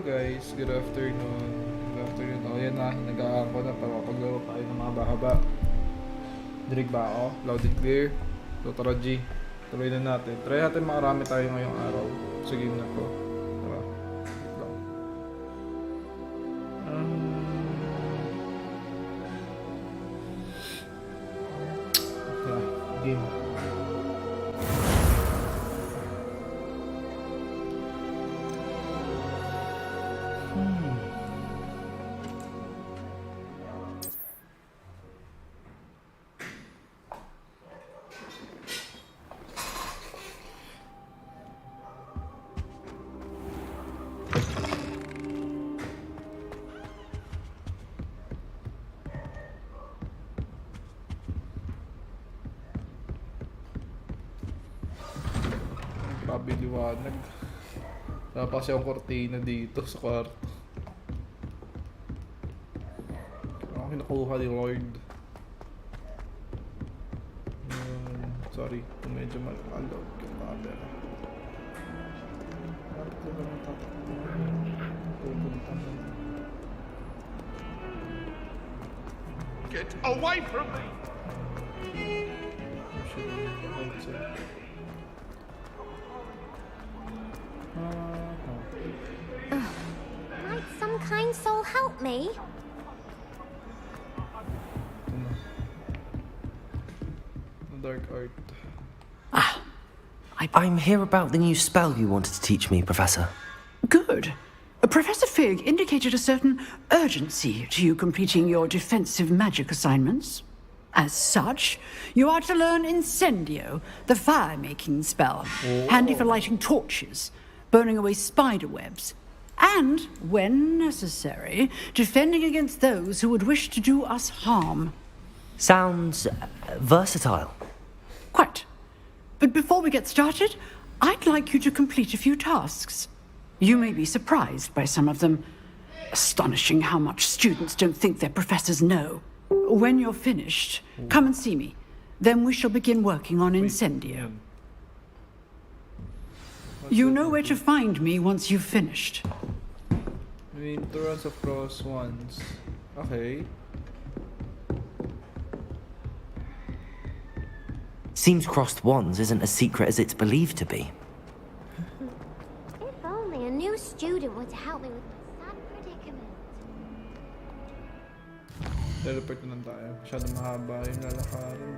guys, good afternoon. Good afternoon. Oh, yan na. Nag-aako na para mapaglaro tayo ng mga bahaba. Dirig ba ako? Loud and clear. So, tara G. Tuloy na natin. Try natin makarami tayo ngayong araw sa game na to. Tara. Wait lang. Tara. Game. Grabe liwanag. Tapos yung kortina dito sa kwarto. Ako kinukuha ni Lord. Sorry, kung medyo malawag yung camera. Bakit ko naman tatakbo? Pupunta na. Get away from me! Might some kind soul help me? Dark art. I'm here about the new spell you wanted to teach me, Professor. Good. Professor Fig indicated a certain urgency to you completing your defensive magic assignments. As such, you are to learn Incendio, the fire-making spell, handy for lighting torches, burning away spider webs, and, when necessary, defending against those who would wish to do us harm. Sounds versatile. Quite. But before we get started, I'd like you to complete a few tasks. You may be surprised by some of them. Astonishing how much students don't think their professors know. When you're finished, come and see me. Then we shall begin working on Incendio. You know where to find me once you've finished. Runs across ones. Okay. Seems crossed wands isn't as secret as it's believed to be. If only a new student were to help me with my sad predicament. Teleport na lang tayo. Masyadong mahaba yung lalakarin.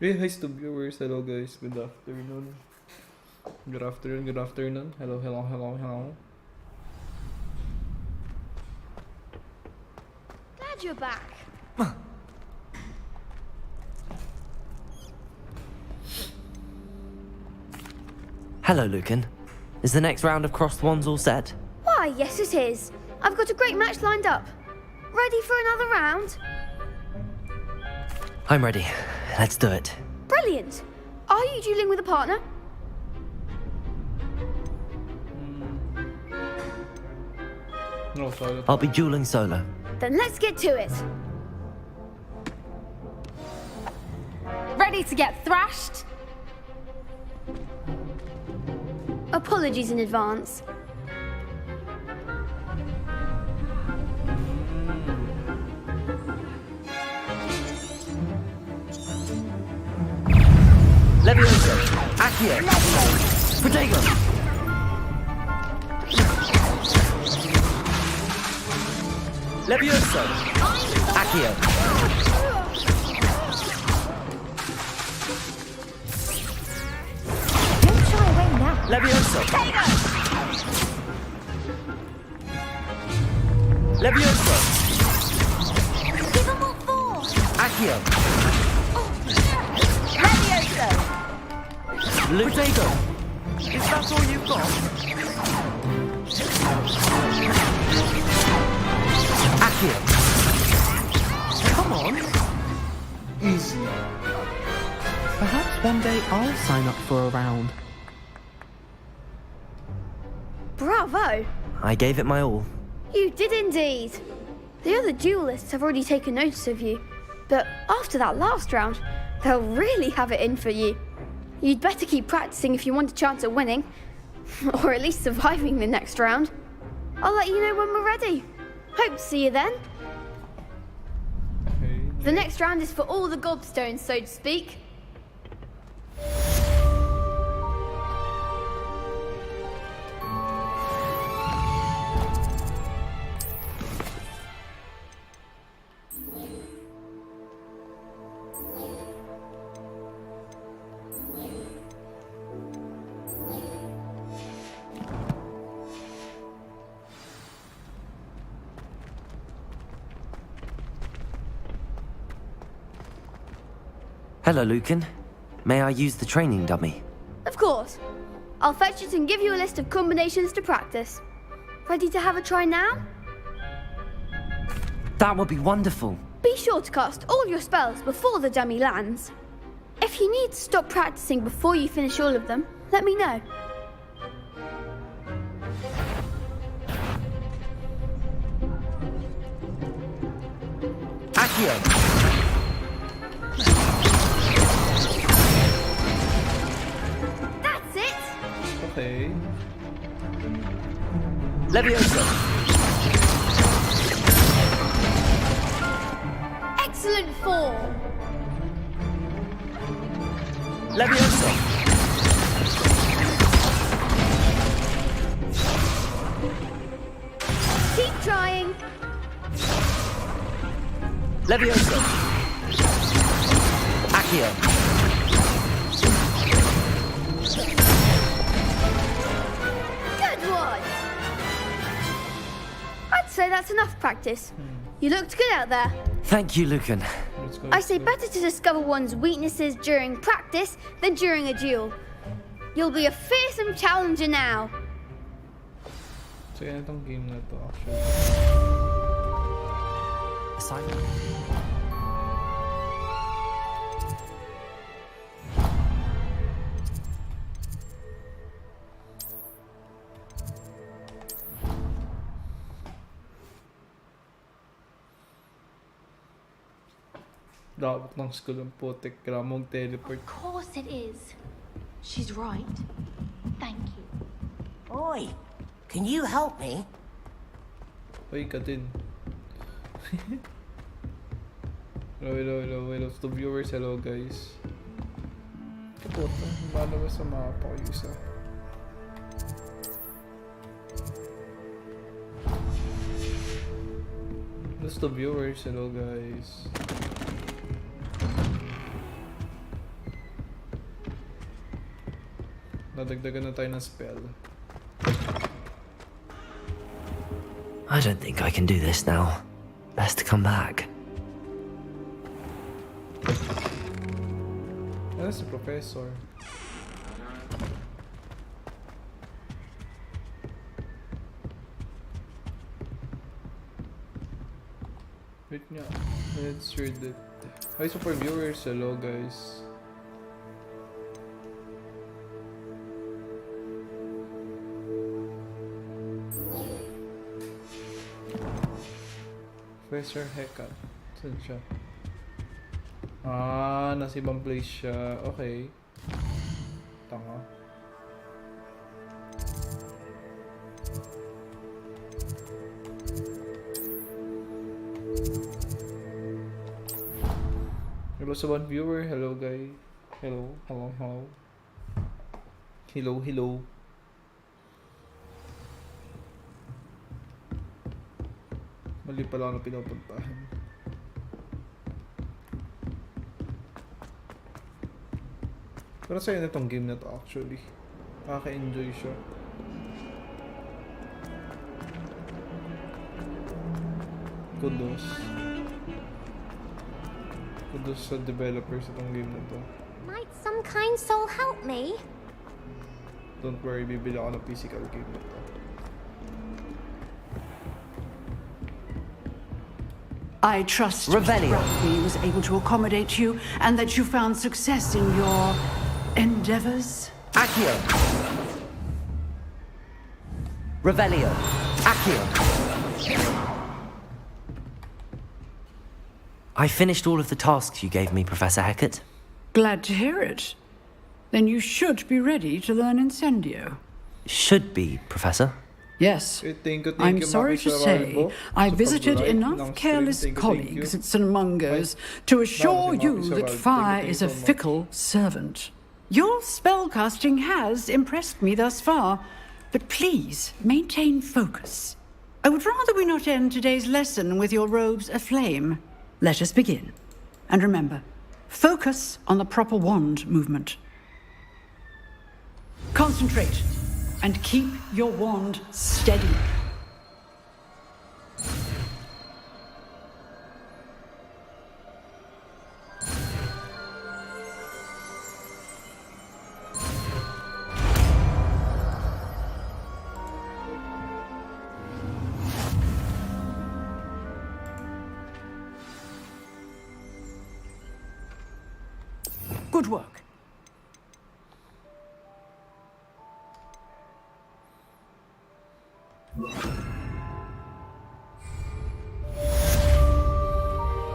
Hey, hi to viewers. Hello guys. Good afternoon. Good afternoon. Good afternoon. Hello, hello, hello, hello. Glad you're back. Hello, Lucan. Is the next round of crossed wands all set? Why, yes it is. I've got a great match lined up. Ready for another round? I'm ready. Let's do it. Brilliant. Are you dueling with a partner? No, solo. I'll be dueling solo. Then let's get to it. Ready to get thrashed? Apologies in advance. Levioso! Accio! Protego! Levioso! Accio! Don't shy away now. Levioso! Levioso! Give them all four. Accio! Levioso. Protego! Is that all you've got? Accio! Come on! Easy. Perhaps one day I'll sign up for a round. Bravo. I gave it my all. You did indeed. The other duelists have already taken notice of you, but after that last round, they'll really have it in for you. You'd better keep practicing if you want a chance at winning, or at least surviving the next round. I'll let you know when we're ready. Hope to see you then. Okay. The next round is for all the gobstones, so to speak. Hello, Lucan. May I use the training dummy? Of course. I'll fetch it and give you a list of combinations to practice. Ready to have a try now? That would be wonderful. Be sure to cast all your spells before the dummy lands. If you need to stop practicing before you finish all of them, let me know. Accio! That's it! Okay. Leviosa! Excellent form! Leviosa! Keep trying! Leviosa! Accio! Good one! I'd say that's enough practice. You looked good out there. Thank you, Lucan. Let's go. I say better to discover one's weaknesses during practice than during a duel. You'll be a fearsome challenger now. So yan itong game na to actually. Assignment. Dapat ng school ang putik. Kailangan mong teleport. Of course it is. She's right. Thank you. Oi, can you help me? Uy, ka din. Hello to viewers. Hello, guys. Kaputa. Lumalabas sa mapa ko isa. Hello to viewers. Hello, guys. Nadagdagan na tayo ng spell. I don't think I can do this now. Best to come back. Ano si Professor? Wait nga. Let's read it. Hi, super viewers. Hello, guys. Professor Heckat. Saan siya? Ah, nasa ibang place siya. Okay. Tanga. Hello sa one viewer. Hello, guy. Hello. Hello. Hello. Mali pala ako na pinapuntahan. Pero sa'yo na tong game na to actually. Nakaka-enjoy siya. Kudos. Kudos sa developers itong game na to. Might some kind soul help me? Don't worry, bibili ako ng physical game na to. I trust Revelio. Rugby was able to accommodate you and that you found success in your endeavors. Accio! Revelio! I finished all of the tasks you gave me, Professor Hecat. Glad to hear it. Then you should be ready to learn Incendio. Should be, Professor. Yes. I'm sorry to say, I visited enough careless colleagues at St. Mungo's to assure you that fire is a fickle servant. Your spellcasting has impressed me thus far, but please maintain focus. I would rather we not end today's lesson with your robes aflame. Let us begin. And remember, focus on the proper wand movement. Concentrate. And keep your wand steady. Good work.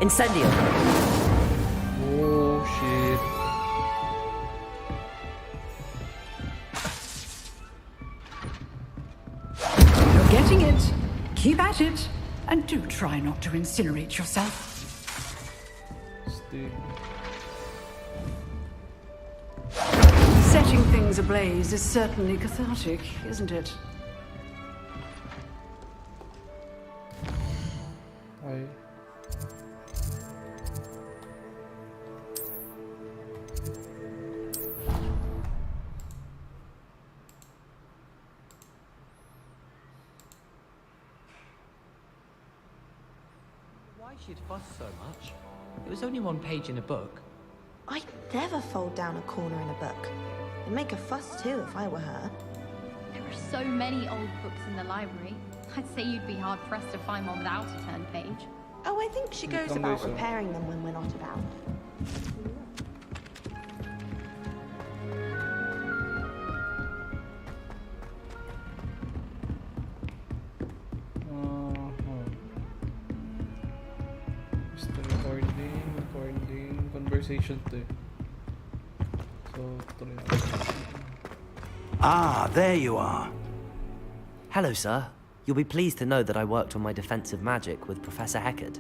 Incendio! Oh shit. You're getting it. Keep at it. And do try not to incinerate yourself. Stick. Setting things ablaze is certainly cathartic, isn't it? Ay. Why she'd fuss so much? It was only one page in a book. I'd never fold down a corner in a book. I'd make a fuss too if I were her. There are so many old books in the library. I'd say you'd be hard-pressed to find one without a turned page. Oh, I think she goes about repairing them when we're not about. Recording, conversation to. So, tuloy natin. Ah, there you are. Hello, sir. You'll be pleased to know that I worked on my defensive magic with Professor Hecat.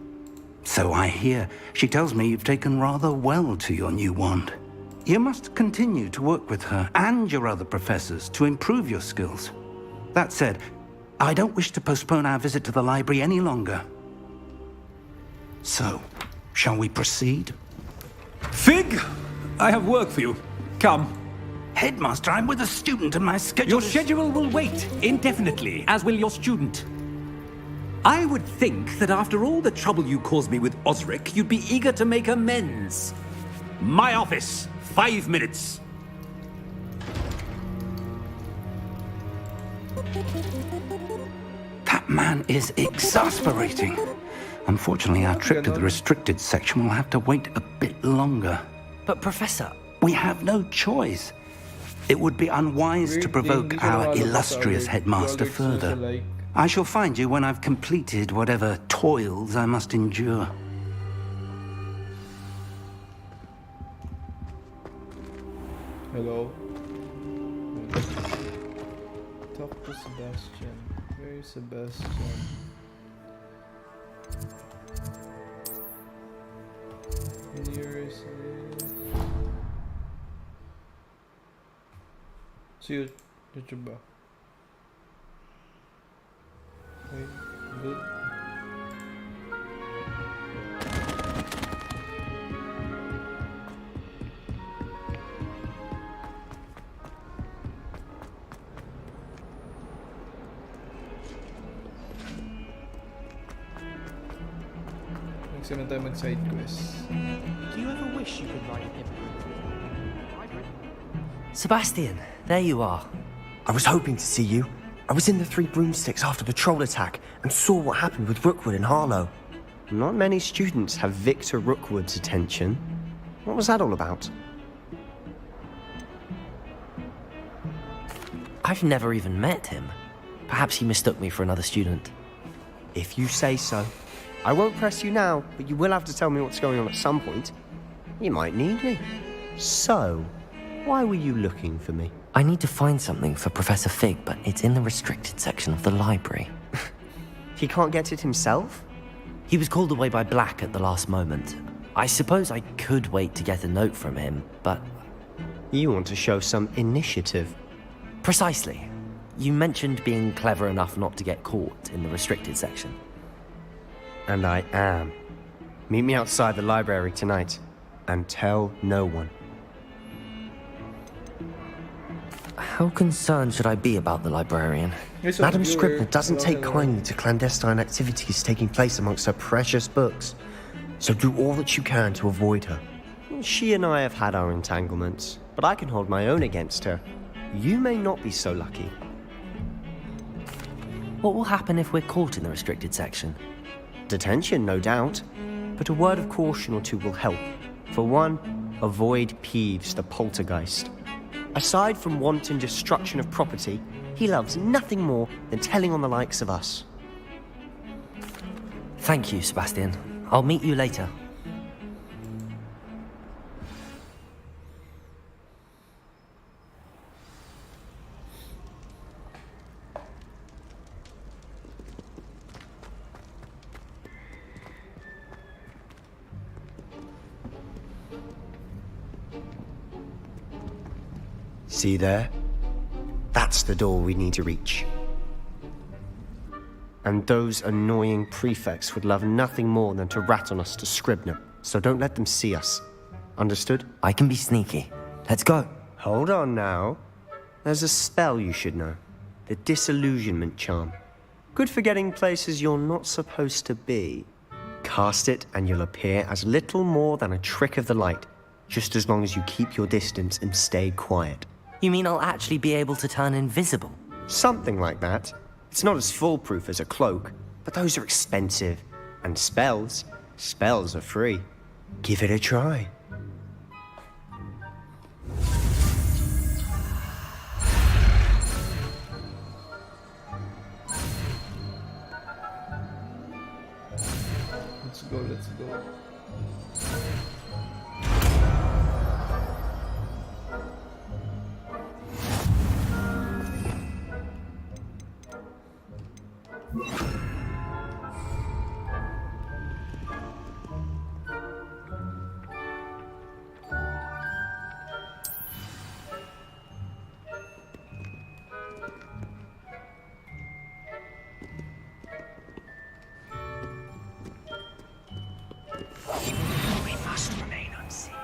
So I hear. She tells me you've taken rather well to your new wand. You must continue to work with her and your other professors to improve your skills. That said, I don't wish to postpone our visit to the library any longer. So, shall we proceed? Fig! I have work for you. Come. Headmaster, I'm with a student and my schedule Your schedule will wait indefinitely, as will your student. I would think that after all the trouble you caused me with Osric, you'd be eager to make amends. My office, 5 minutes. That man is exasperating. Unfortunately, our trip to the restricted section will have to wait a bit longer. But, Professor... We have no choice. It would be unwise to provoke our illustrious headmaster further. I shall find you when I've completed whatever toils I must endure. Hello. Talk to Sebastian. Where is Sebastian? Nearest. See you. YouTube ba? Okay, good. Magsimula tayo mag-side quest. Do you ever wish you could write him? Sebastian, there you are. I was hoping to see you. I was in the Three Broomsticks after the troll attack and saw what happened with Rookwood and Harlow. Not many students have Victor Rookwood's attention. What was that all about? I've never even met him. Perhaps he mistook me for another student. If you say so. I won't press you now, but you will have to tell me what's going on at some point. You might need me. So, why were you looking for me? I need to find something for Professor Fig, but it's in the restricted section of the library. He can't get it himself? He was called away by Black at the last moment. I suppose I could wait to get a note from him, but... You want to show some initiative. Precisely. You mentioned being clever enough not to get caught in the restricted section. And I am. Meet me outside the library tonight, and tell no one. How concerned should I be about the librarian? Madam Scribner doesn't take kindly to clandestine activities taking place amongst her precious books, so do all that you can to avoid her. She and I have had our entanglements, but I can hold my own against her. You may not be so lucky. What will happen if we're caught in the restricted section? Detention, no doubt, but a word of caution or two will help. For one, avoid Peeves the poltergeist. Aside from wanton destruction of property, he loves nothing more than telling on the likes of us. Thank you, Sebastian. I'll meet you later. See there? That's the door we need to reach. And those annoying prefects would love nothing more than to rat on us to Scribner, so don't let them see us. Understood? I can be sneaky. Let's go. Hold on now. There's a spell you should know. The Disillusionment Charm. Good for getting places you're not supposed to be. Cast it and you'll appear as little more than a trick of the light, just as long as you keep your distance and stay quiet. You mean I'll actually be able to turn invisible? Something like that. It's not as foolproof as a cloak, but those are expensive. And spells are free. Give it a try. Let's go, let's go. We must remain unseen.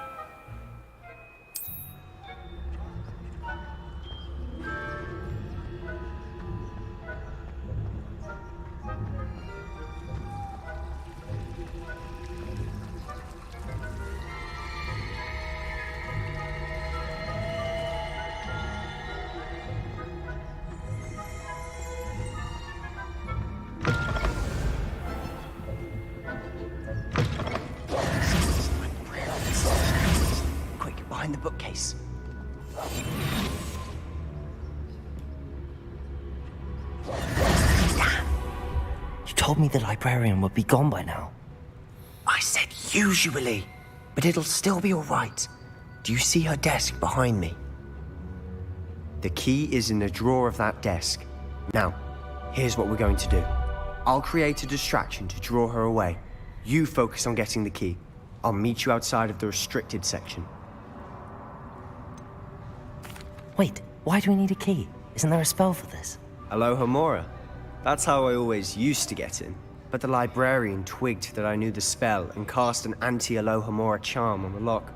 Behind the bookcase. You told me the librarian would be gone by now. I said usually, but it'll still be all right. Do you see her desk behind me? The key is in the drawer of that desk. Now, here's what we're going to do. I'll create a distraction to draw her away. You focus on getting the key. I'll meet you outside of the restricted section. Wait, why do we need a key? Isn't there a spell for this? Alohomora. That's how I always used to get in. But the librarian twigged that I knew the spell and cast an anti-Alohomora charm on the lock.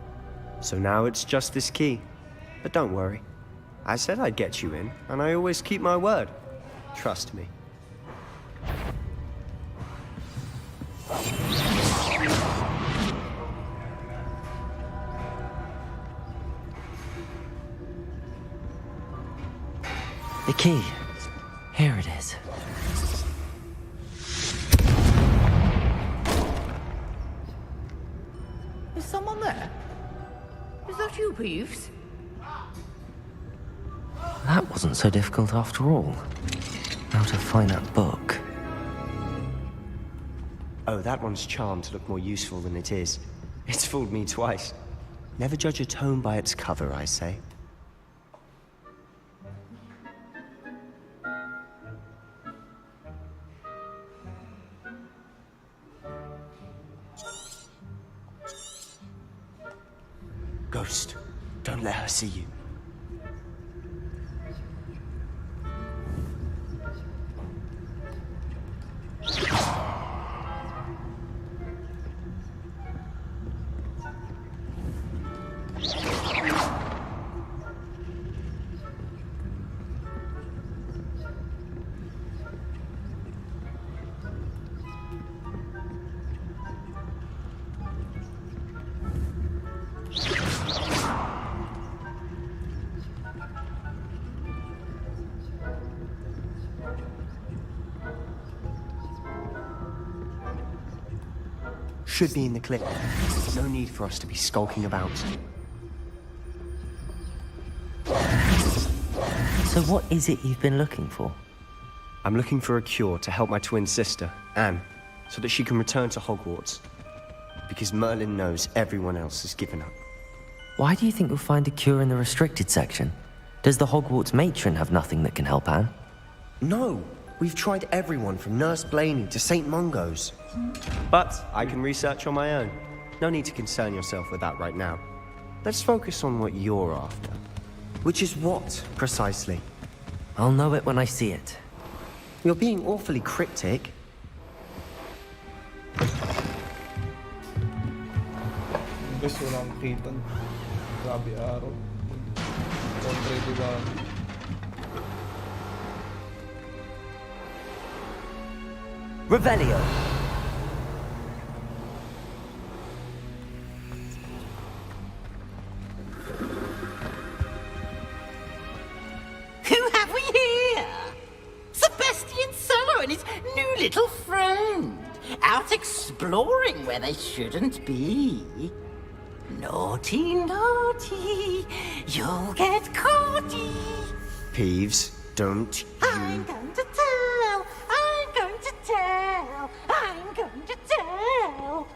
So now it's just this key. But don't worry. I said I'd get you in, and I always keep my word. Trust me. The key. Here it is. Is someone there? Is that you, Peeves? That wasn't so difficult after all. how to find that book. Oh, that one's charmed to look more useful than it is. It's fooled me twice. Never judge a tome by its cover, I say. Ghost, don't let her see you. Should be in the clip. No need for us to be skulking about. So what is it you've been looking for? I'm looking for a cure to help my twin sister, Anne, so that she can return to Hogwarts. Because Merlin knows everyone else has given up. Why do you think you'll find a cure in the restricted section? Does the Hogwarts matron have nothing that can help Anne? No! We've tried everyone from Nurse Blaney to St. Mungo's. But I can research on my own. No need to concern yourself with that right now. Let's focus on what you're after. Which is what, precisely? I'll know it when I see it. You're being awfully cryptic. Gusto lang kita. Grabe araw. Kontra diba? Revelio. Who have we here? Sebastian Solo and his new little friend. Out exploring where they shouldn't be. Naughty, naughty. You'll get caughty. Peeves, don't I'm going to tell. I'm going to tell. I'm going to tell.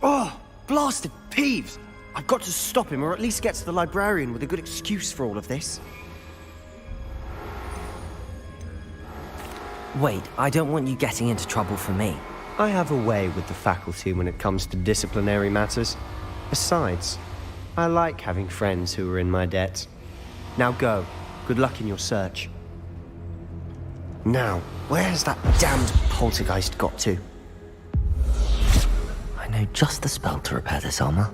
Oh, blasted Peeves! I've got to stop him, or at least get to the librarian with a good excuse for all of this. Wait, I don't want you getting into trouble for me. I have a way with the faculty when it comes to disciplinary matters. Besides, I like having friends who are in my debt. Now go. Good luck in your search. Now, where's that damned poltergeist got to? I know just the spell to repair this armor.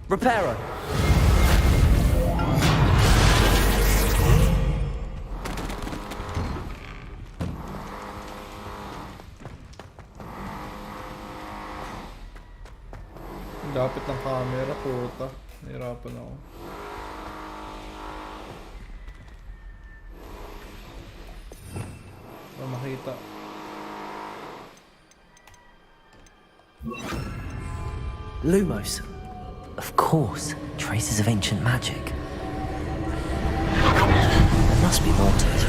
Reparo. Lapit ng camera, puta. Nahirapan ako. Para makita. Lumos. Of course, traces of ancient magic. There must be more to it.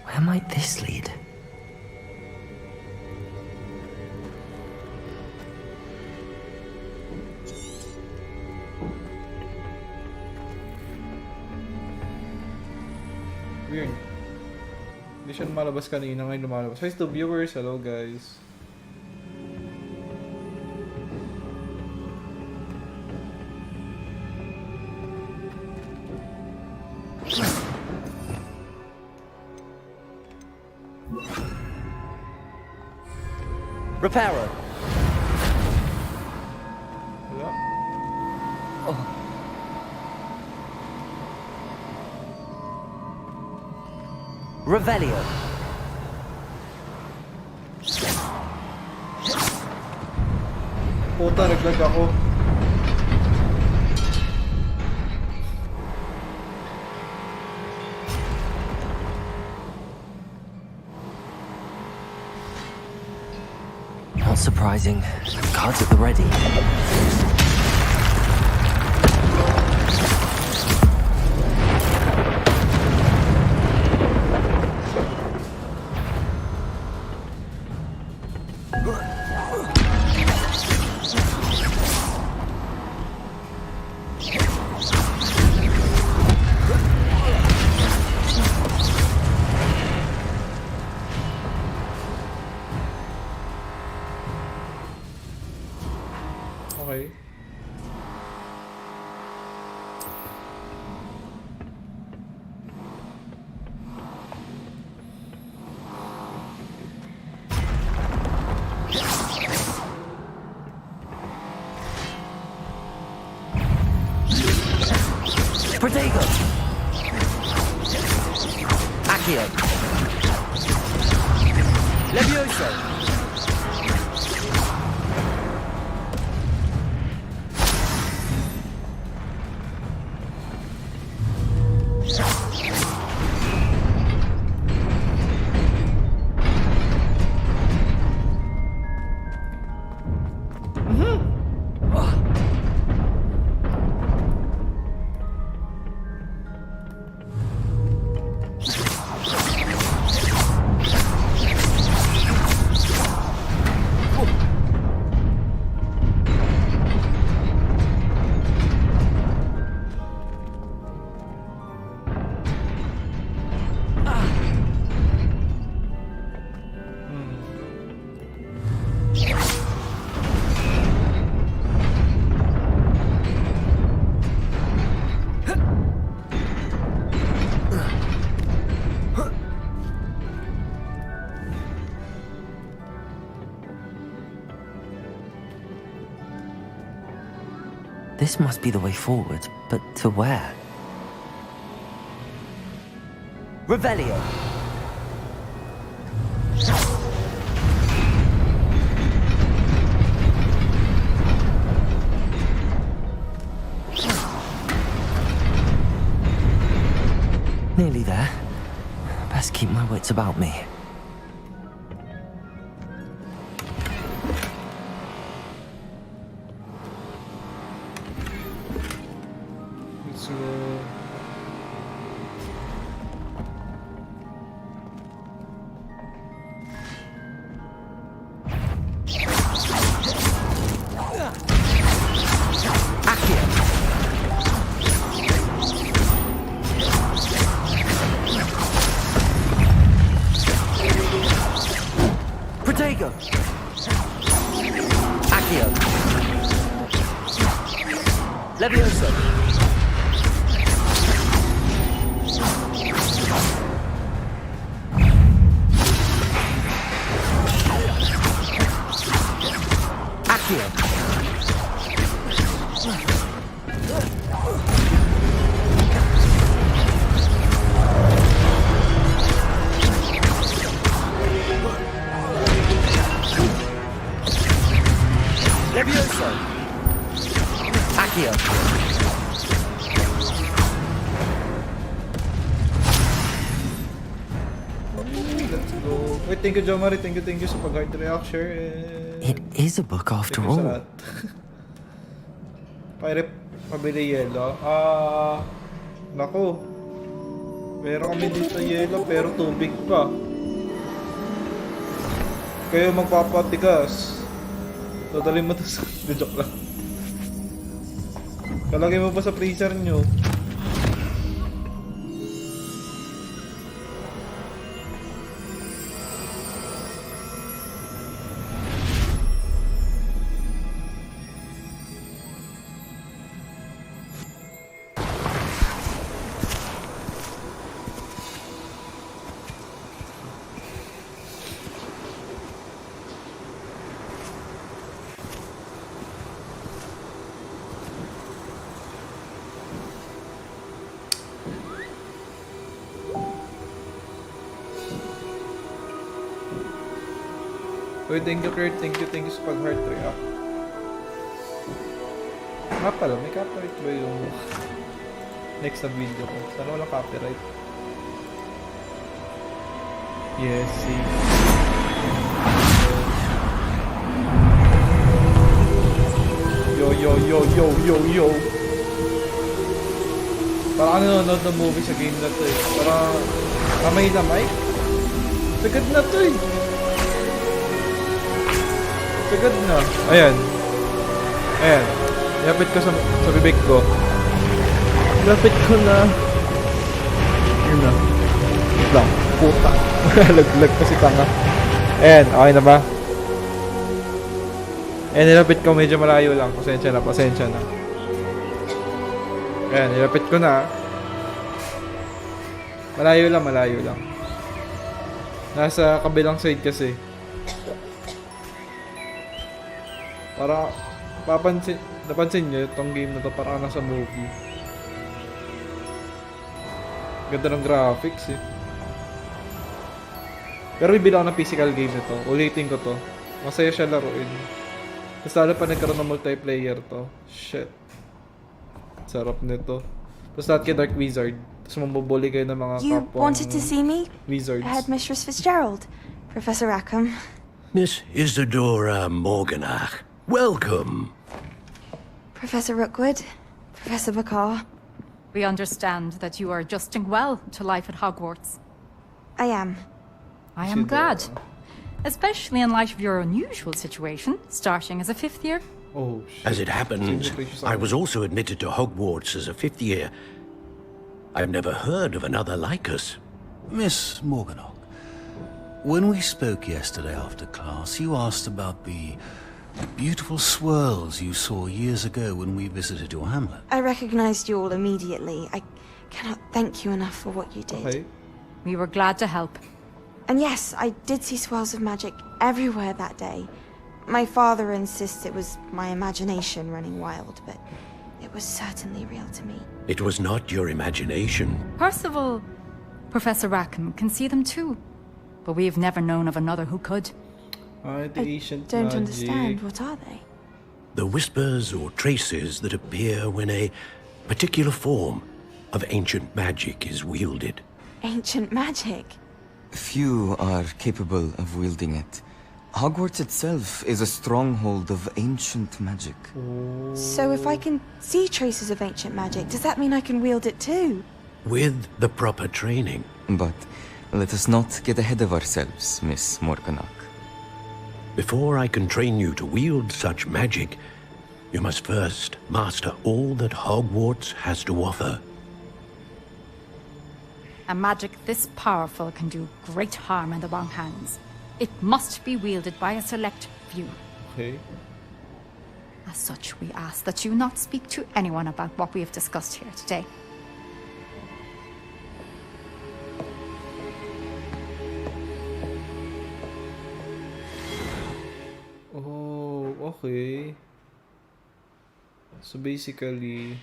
Where might this lead? Weird. Hindi siya lumalabas kanina, ngayon lumalabas. Hi to viewers, hello guys. Reparo. Wala. Oh. Revelio. Puta, naglag ako. Not surprising. Cards at the ready. Okay. Protego. Accio. Levioso. This must be the way forward, but to where? Revelio. Nearly there. Best keep my wits about me. Let's go. Protego. Accio. Levioso. Accio. Levioso. Accio. Let's go. Wait, thank you, Jo Marie. Thank you sa pag-heart react, share, and... It is a book after Thank you sa all. lahat. Pirate, pabili yelo. Naku. Meron kami dito yelo, pero tubig pa. Kayo magpapatigas. Dadalhin mo to sa... Joke lang. Kalagay mo pa sa freezer nyo. Uy, thank you, Kurt. Thank you sa pag-heart react. Nga pala, may copyright ba yung next na video ko? Sana walang copyright. Yes, see. Yo. Parang nanonood ng movie sa game na to eh. Parang kamay na mic. Sagad na to eh. Sagad na. Ayan. Lapit ko sa bibig ko. Lapit ko na. Yun na. Wait lang. Puta. Laglag pa si tanga. Ayan. Okay na ba? Ayan, nilapit ko. Medyo malayo lang. Pasensya na. Ayan, nilapit ko na. Malayo lang. Nasa kabilang side kasi. Para napansin nyo itong game na to, parang nasa movie. Ganda ng graphics eh. Pero bibili ako ng physical game nito. Ulitin ko to. Masaya siya laruin. Tapos lalo pa nagkaroon ng multiplayer to. Shit. Sarap nito. Tapos lahat kay Dark Wizard. Tapos mambubuli kayo ng mga You kapwang wanted to see me? wizards. Headmistress Fitzgerald. Professor Rackham. Miss Isadora Morganach, welcome. Professor Rookwood. Professor Bakar. We understand that you are adjusting well to life at Hogwarts. I am. I am glad. Especially in light of your unusual situation, starting as a 5th year. Oh, As it happens, I was also admitted to Hogwarts as a 5th year. I've never heard of another like us. Miss Morganach, when we spoke yesterday after class, you asked about the beautiful swirls you saw years ago when we visited your hamlet. I recognized you all immediately. I cannot thank you enough for what you did. Okay. We were glad to help. And yes, I did see swirls of magic everywhere that day. My father insists it was my imagination running wild, but it was certainly real to me. It was not your imagination. Percival, Professor Rackham can see them too. But we've never known of another who could. The ancient Don't magic. understand. What are they? The whispers or traces that appear when a particular form of ancient magic is wielded. Ancient magic? Few are capable of wielding it. Hogwarts itself is a stronghold of ancient magic. So if I can see traces of ancient magic, does that mean I can wield it too? With the proper training. But let us not get ahead of ourselves, Miss Morganach. Before I can train you to wield such magic, you must first master all that Hogwarts has to offer. A magic this powerful can do great harm in the wrong hands. It must be wielded by a select few. Okay. As such, we ask that you not speak to anyone about what we have discussed here today. Oh, okay. So basically,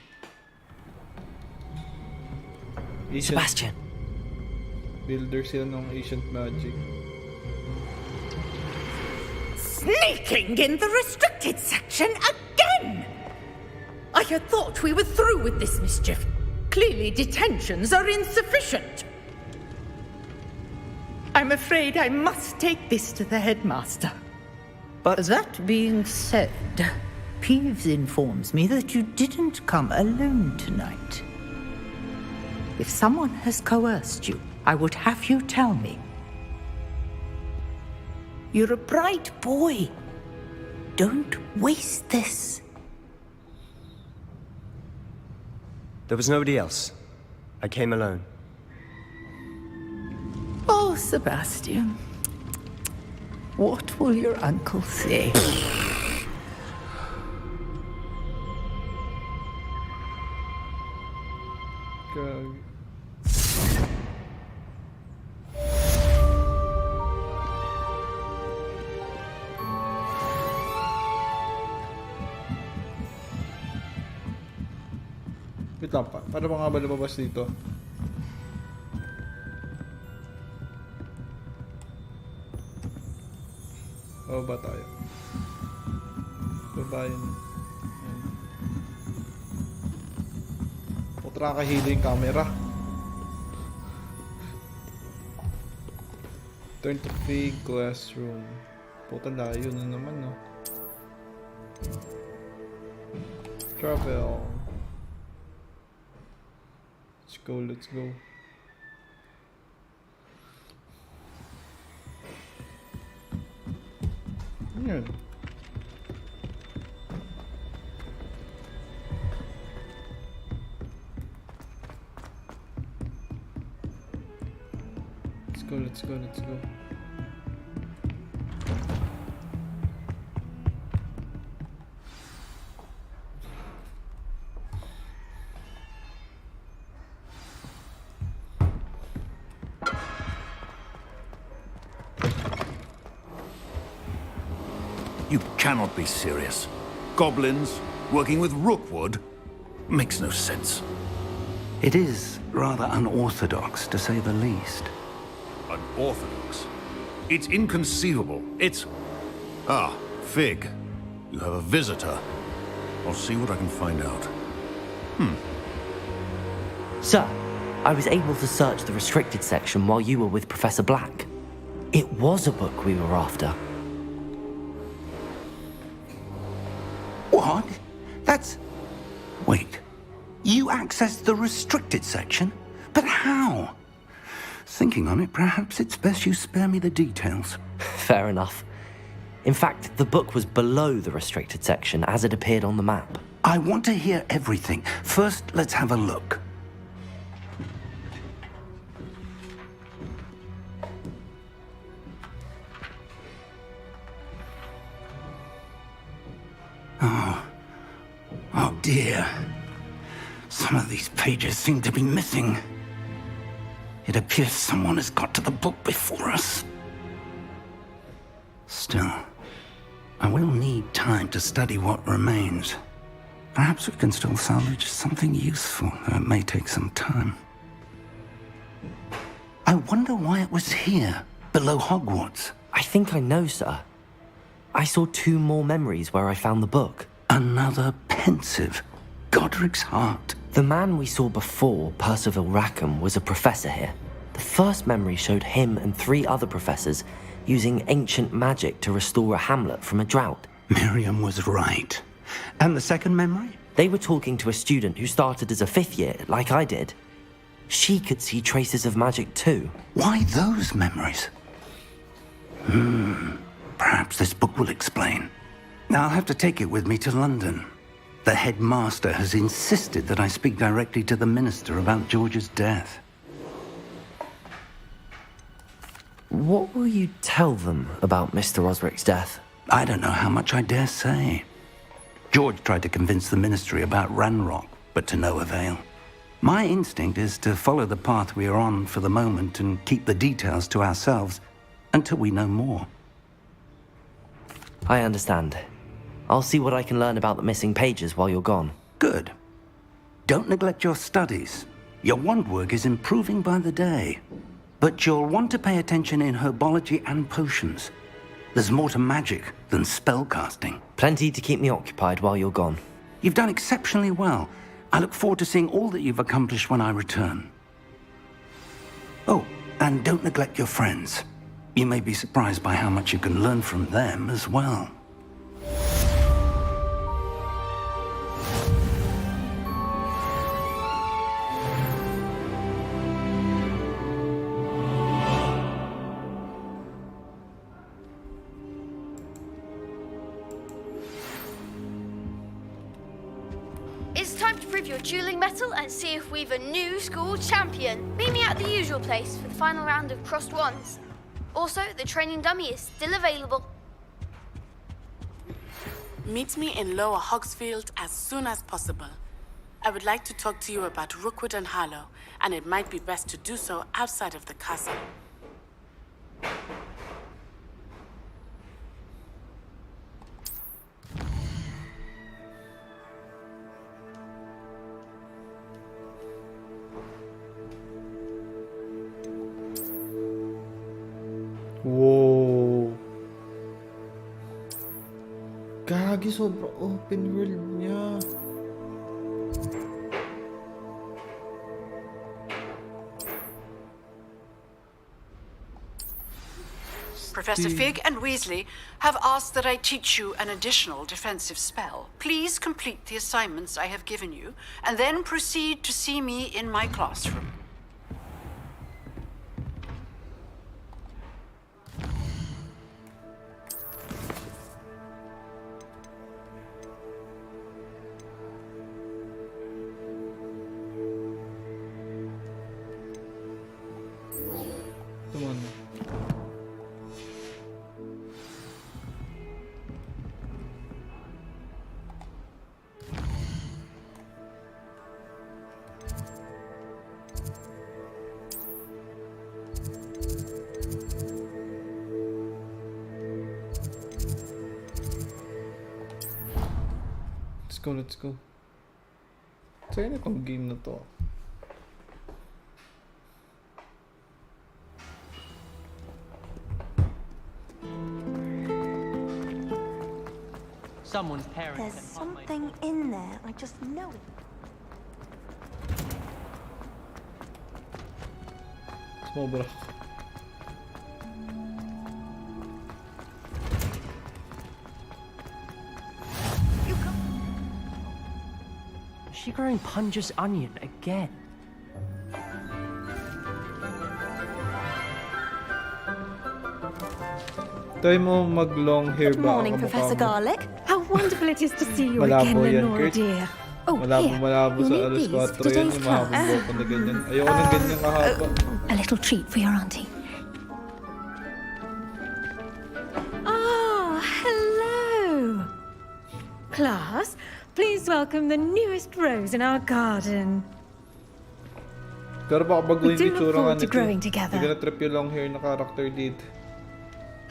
Sebastian. Builder sila ng ancient magic. Sneaking in the restricted section again! I had thought we were through with this mischief. Clearly detentions are insufficient. I'm afraid I must take this to the headmaster. But that being said, Peeves informs me that you didn't come alone tonight. If someone has coerced you, I would have you tell me. You're a bright boy. Don't waste this. There was nobody else. I came alone. Oh, Sebastian. What will your uncle say? Gag. Wait lang pa. Paano ba nga ba lumabas dito? Baba tayo. Baba yun. Ayan. Putra kahilo yung camera. Turn to fake classroom. Puta layo na naman, no? Travel. Let's go, let's go. Yan. Let's go, let's go, let's go. You cannot be serious. Goblins working with Rookwood makes no sense. It is rather unorthodox, to say the least. Unorthodox? It's inconceivable. It's... Ah, Fig. You have a visitor. I'll see what I can find out. Sir, I was able to search the restricted section while you were with Professor Black. It was a book we were after. What? That's... Wait. You accessed the restricted section? But how? Thinking on it, perhaps it's best you spare me the details. Fair enough. In fact, the book was below the restricted section as it appeared on the map. I want to hear everything. First, let's have a look. Oh dear. Some of these pages seem to be missing. It appears someone has got to the book before us. Still, I will need time to study what remains. Perhaps we can still salvage something useful, though it may take some time. I wonder why it was here, below Hogwarts. I think I know, sir. I saw 2 more memories where I found the book. Another pensive. Godric's heart. The man we saw before, Percival Rackham, was a professor here. The first memory showed him and 3 other professors using ancient magic to restore a hamlet from a drought. Miriam was right. And the second memory? They were talking to a student who started as a 5th year, like I did. She could see traces of magic too. Why those memories? Perhaps this book will explain. Now I'll have to take it with me to London. The headmaster has insisted that I speak directly to the minister about George's death. What will you tell them about Mr. Osric's death? I don't know how much I dare say. George tried to convince the ministry about Ranrock, but to no avail. My instinct is to follow the path we are on for the moment and keep the details to ourselves until we know more. I understand. I'll see what I can learn about the missing pages while you're gone. Good. Don't neglect your studies. Your wand work is improving by the day. But you'll want to pay attention in herbology and potions. There's more to magic than spellcasting. Plenty to keep me occupied while you're gone. You've done exceptionally well. I look forward to seeing all that you've accomplished when I return. Oh, and don't neglect your friends. You may be surprised by how much you can learn from them as well. It's time to prove your dueling mettle and see if we've a new school champion. Meet me at the usual place for the final round of crossed wands. Also, the training dummy is still available. Meet me in Lower Hogsfield as soon as possible. I would like to talk to you about Rookwood and Harlow, and it might be best to do so outside of the castle. Whoa. Gagi, sobra open world niya. Professor Fig and Weasley have asked that I teach you an additional defensive spell. Please complete the assignments I have given you, and then proceed to see me in my classroom. Come on. Let's go. Sa'yo na itong game na to. Someone's parents. There's something in there. I just know it. Sobra. Is she growing Punja's onion again? Try mo mag-long hair Good ba morning, ang Professor kamukha mo? Garlic. How wonderful it is to see you Malabo again, yan, Lenora Kurt. dear. Oh, Malabo you sa need alas these 4 for yan, today's yung class. mahabang buhok ko na ganyan. Ayoko ng ganyan kahaba. A little treat for your auntie. Ah, hello. Class, please welcome the newest rose in our garden. Pero baka baguhin We do yung look itsura nga forward to nito. growing together. Hindi ka na trip yung long hair na character dito.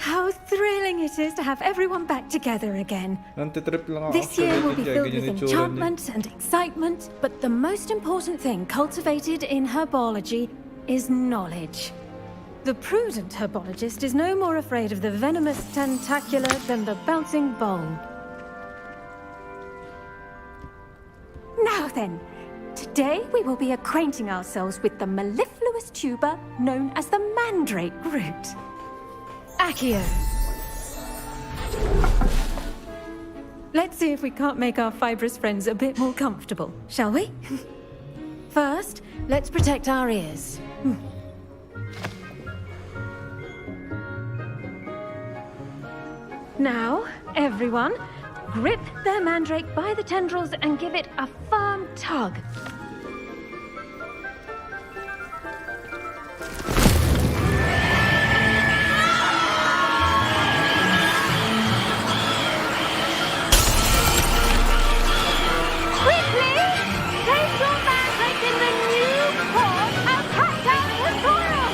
How thrilling it is to have everyone back together again. Nantitrip lang ako. This year will be Ganyan filled with yung itsura niya. enchantment and excitement, but the most important thing cultivated in herbology is knowledge. The prudent herbologist is no more afraid of the venomous tentacular than the bouncing bowl. Now then, today we will be acquainting ourselves with the mellifluous tuber known as the mandrake root. Accio. Let's see if we can't make our fibrous friends a bit more comfortable, shall we? First, let's protect our ears. Now, everyone, grip their mandrake by the tendrils and give it a firm tug. Quickly! Place your mandrake in the new pot and pack down the soil!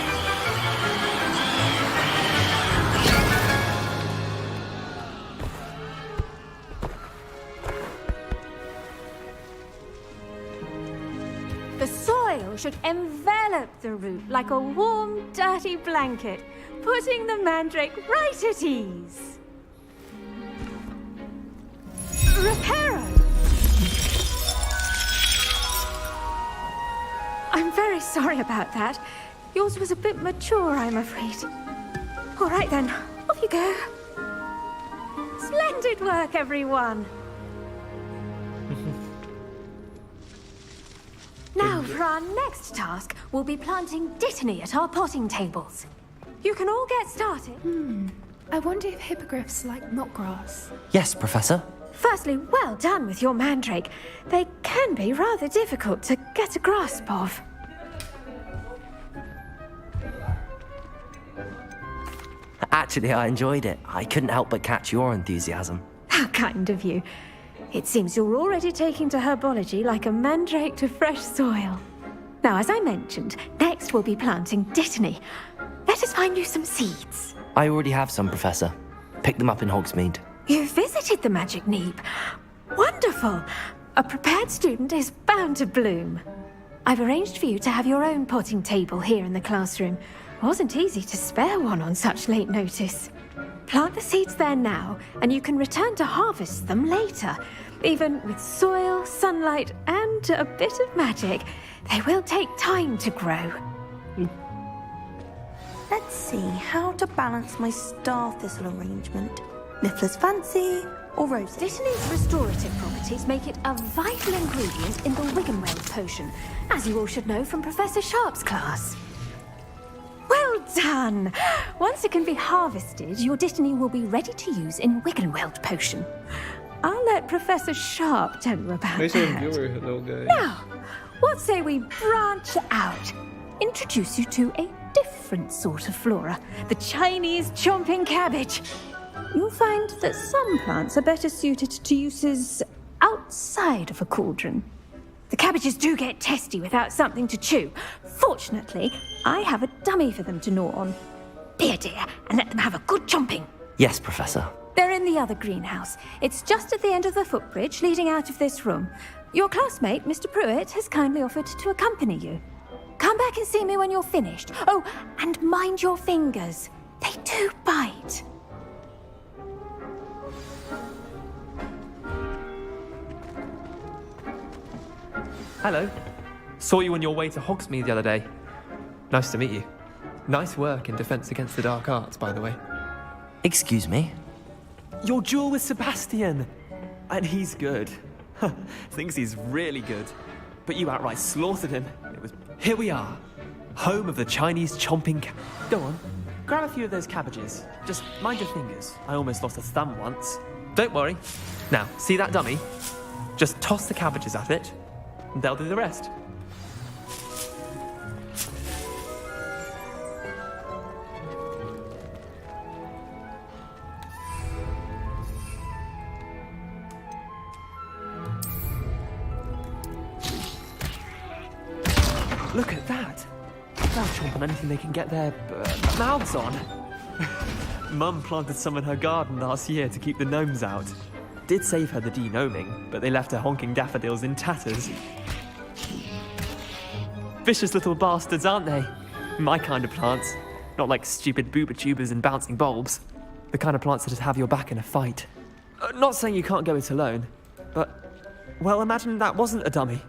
The soil should envelop the root like a warm, dirty blanket, putting the mandrake right at ease. Reparo! I'm very sorry about that. Yours was a bit mature, I'm afraid. All right then, off you go. Splendid work, everyone. Now, for our next task, we'll be planting dittany at our potting tables. You can all get started. I wonder if hippogriffs like knotgrass. Yes, Professor. Firstly, well done with your mandrake. They can be rather difficult to get a grasp of. Actually, I enjoyed it. I couldn't help but catch your enthusiasm. How kind of you. It seems you're already taking to herbology like a mandrake to fresh soil. Now, as I mentioned, next we'll be planting dittany. Let us find you some seeds. I already have some, Professor. Picked them up in Hogsmeade. You visited the Magic Neep. Wonderful. A prepared student is bound to bloom. I've arranged for you to have your own potting table here in the classroom. Wasn't easy to spare one on such late notice. Plant the seeds there now, and you can return to harvest them later. Even with soil, sunlight, and a bit of magic, they will take time to grow. Let's see how to balance my star thistle arrangement. Niffler's fancy or roses? Dittany's restorative properties make it a vital ingredient in the Wiggenweld potion, as you all should know from Professor Sharp's class. Well done! Once it can be harvested, your Dittany will be ready to use in Wiggenweld potion. I'll let Professor Sharp tell you about Nice that. viewer, hello guys. Now, what say we branch out? Introduce you to a different sort of flora, the Chinese chomping cabbage. You'll find that some plants are better suited to uses outside of a cauldron. The cabbages do get testy without something to chew. Fortunately, I have a dummy for them to gnaw on. Be a dear and let them have a good chomping. Yes, Professor. They're in the other greenhouse. It's just at the end of the footbridge leading out of this room. Your classmate, Mr. Pruitt, has kindly offered to accompany you. Come back and see me when you're finished. Oh, and mind your fingers. They do bite. Hello. Saw you on your way to Hogsmeade the other day. Nice to meet you. Nice work in Defense Against the Dark Arts, by the way. Excuse me? Your duel with Sebastian! And he's good. Thinks he's really good. But you outright slaughtered him. Here we are. Home of the Chinese chomping Go on. Grab a few of those cabbages. Just mind your fingers. I almost lost a thumb once. Don't worry. Now, see that dummy? Just toss the cabbages at it, and they'll do the rest. Look at that! They'll chomp on anything they can get their mouths on. Mum planted some in her garden last year to keep the gnomes out. Did save her the de-gnoming, but they left her honking daffodils in tatters. Vicious little bastards, aren't they? My kind of plants. Not like stupid booba tubers and bouncing bulbs. The kind of plants that just have your back in a fight. Not saying you can't go it alone, but, well, imagine that wasn't a dummy.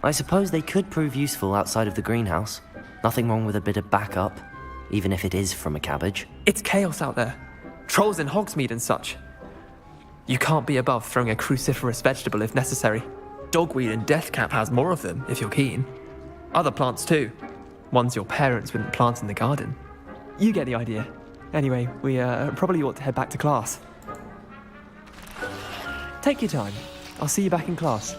I suppose they could prove useful outside of the greenhouse. Nothing wrong with a bit of backup, even if it is from a cabbage. It's chaos out there. Trolls in Hogsmeade and such. You can't be above throwing a cruciferous vegetable if necessary. Dogweed and deathcap has more of them, if you're keen. Other plants too. Ones your parents wouldn't plant in the garden. You get the idea. Anyway, we probably ought to head back to class. Take your time. I'll see you back in class.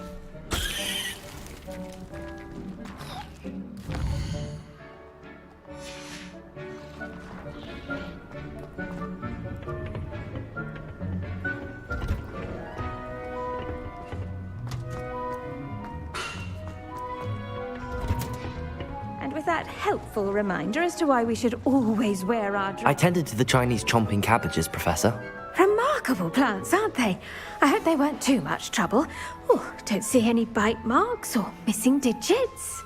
With that helpful reminder as to why we should always wear our I tended to the Chinese chomping cabbages, Professor. Remarkable plants, aren't they? I hope they weren't too much trouble. Oh, don't see any bite marks or missing digits.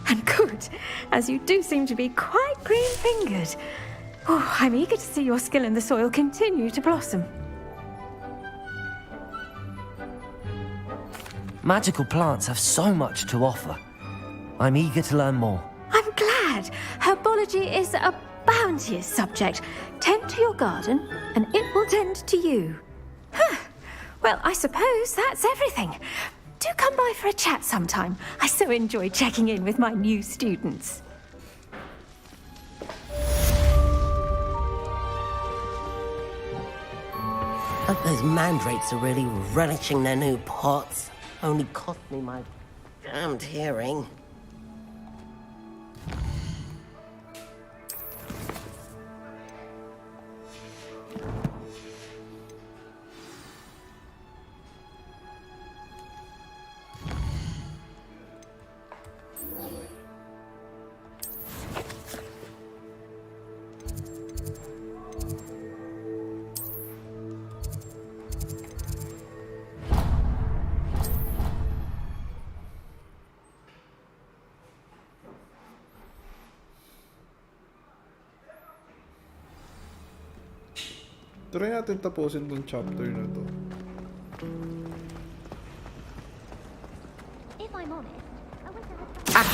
And good, as you do seem to be quite green-fingered. Oh, I'm eager to see your skill in the soil continue to blossom. Magical plants have so much to offer. I'm eager to learn more. I'm glad. Herbology is a bounteous subject. Tend to your garden, and it will tend to you. Huh. Well, I suppose that's everything. Do come by for a chat sometime. I so enjoy checking in with my new students. Hope those mandrakes are really relishing their new pots. Only cost me my damned hearing. Try natin tapusin tong chapter na to. If I'm honest, I wish I had...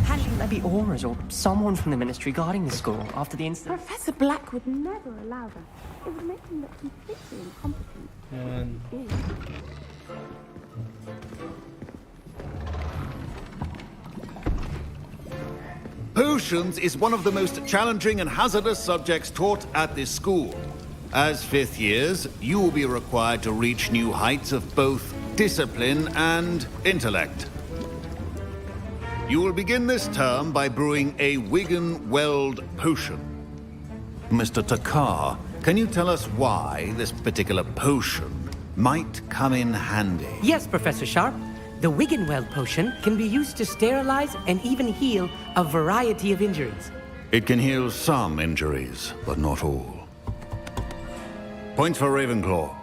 Hadley Levy Auras or someone from the ministry guarding the school after the incident. Professor Black would never allow that. It would make him look completely incompetent. Potions is one of the most challenging and hazardous subjects taught at this school. As fifth years, you will be required to reach new heights of both discipline and intellect. You will begin this term by brewing a Wigan-Weld potion. Mr. Takar, can you tell us why this particular potion might come in handy? Yes, Professor Sharp. The Wigan-Weld potion can be used to sterilize and even heal a variety of injuries. It can heal some injuries, but not all. Points for Ravenclaw.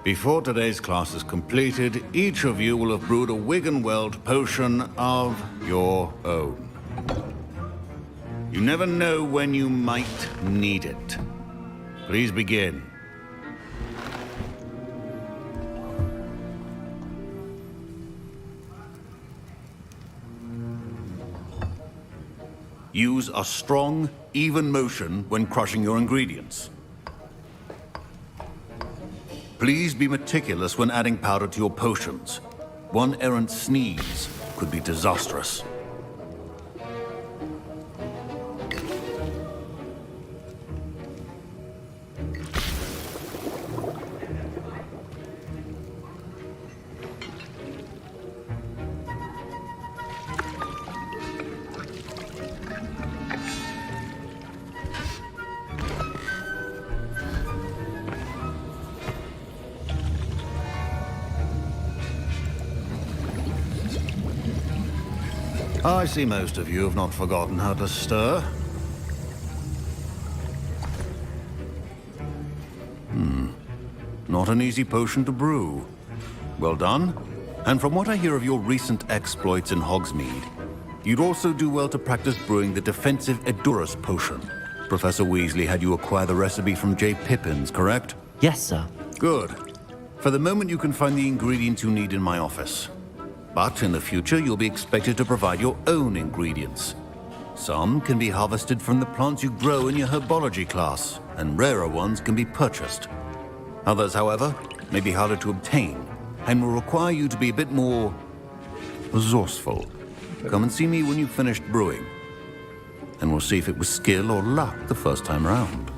Before today's class is completed, each of you will have brewed a Wigan-Weld potion of your own. You never know when you might need it. Please begin. Use a strong, even motion when crushing your ingredients. Please be meticulous when adding powder to your potions. One errant sneeze could be disastrous. I see most of you have not forgotten how to stir. Not an easy potion to brew. Well done. And from what I hear of your recent exploits in Hogsmeade, you'd also do well to practice brewing the defensive Edurus potion. Professor Weasley had you acquire the recipe from J. Pippins, correct? Yes, sir. Good. For the moment, you can find the ingredients you need in my office. But in the future, you'll be expected to provide your own ingredients. Some can be harvested from the plants you grow in your herbology class, and rarer ones can be purchased. Others, however, may be harder to obtain, and will require you to be a bit more resourceful. Come and see me when you've finished brewing, and we'll see if it was skill or luck the first time round.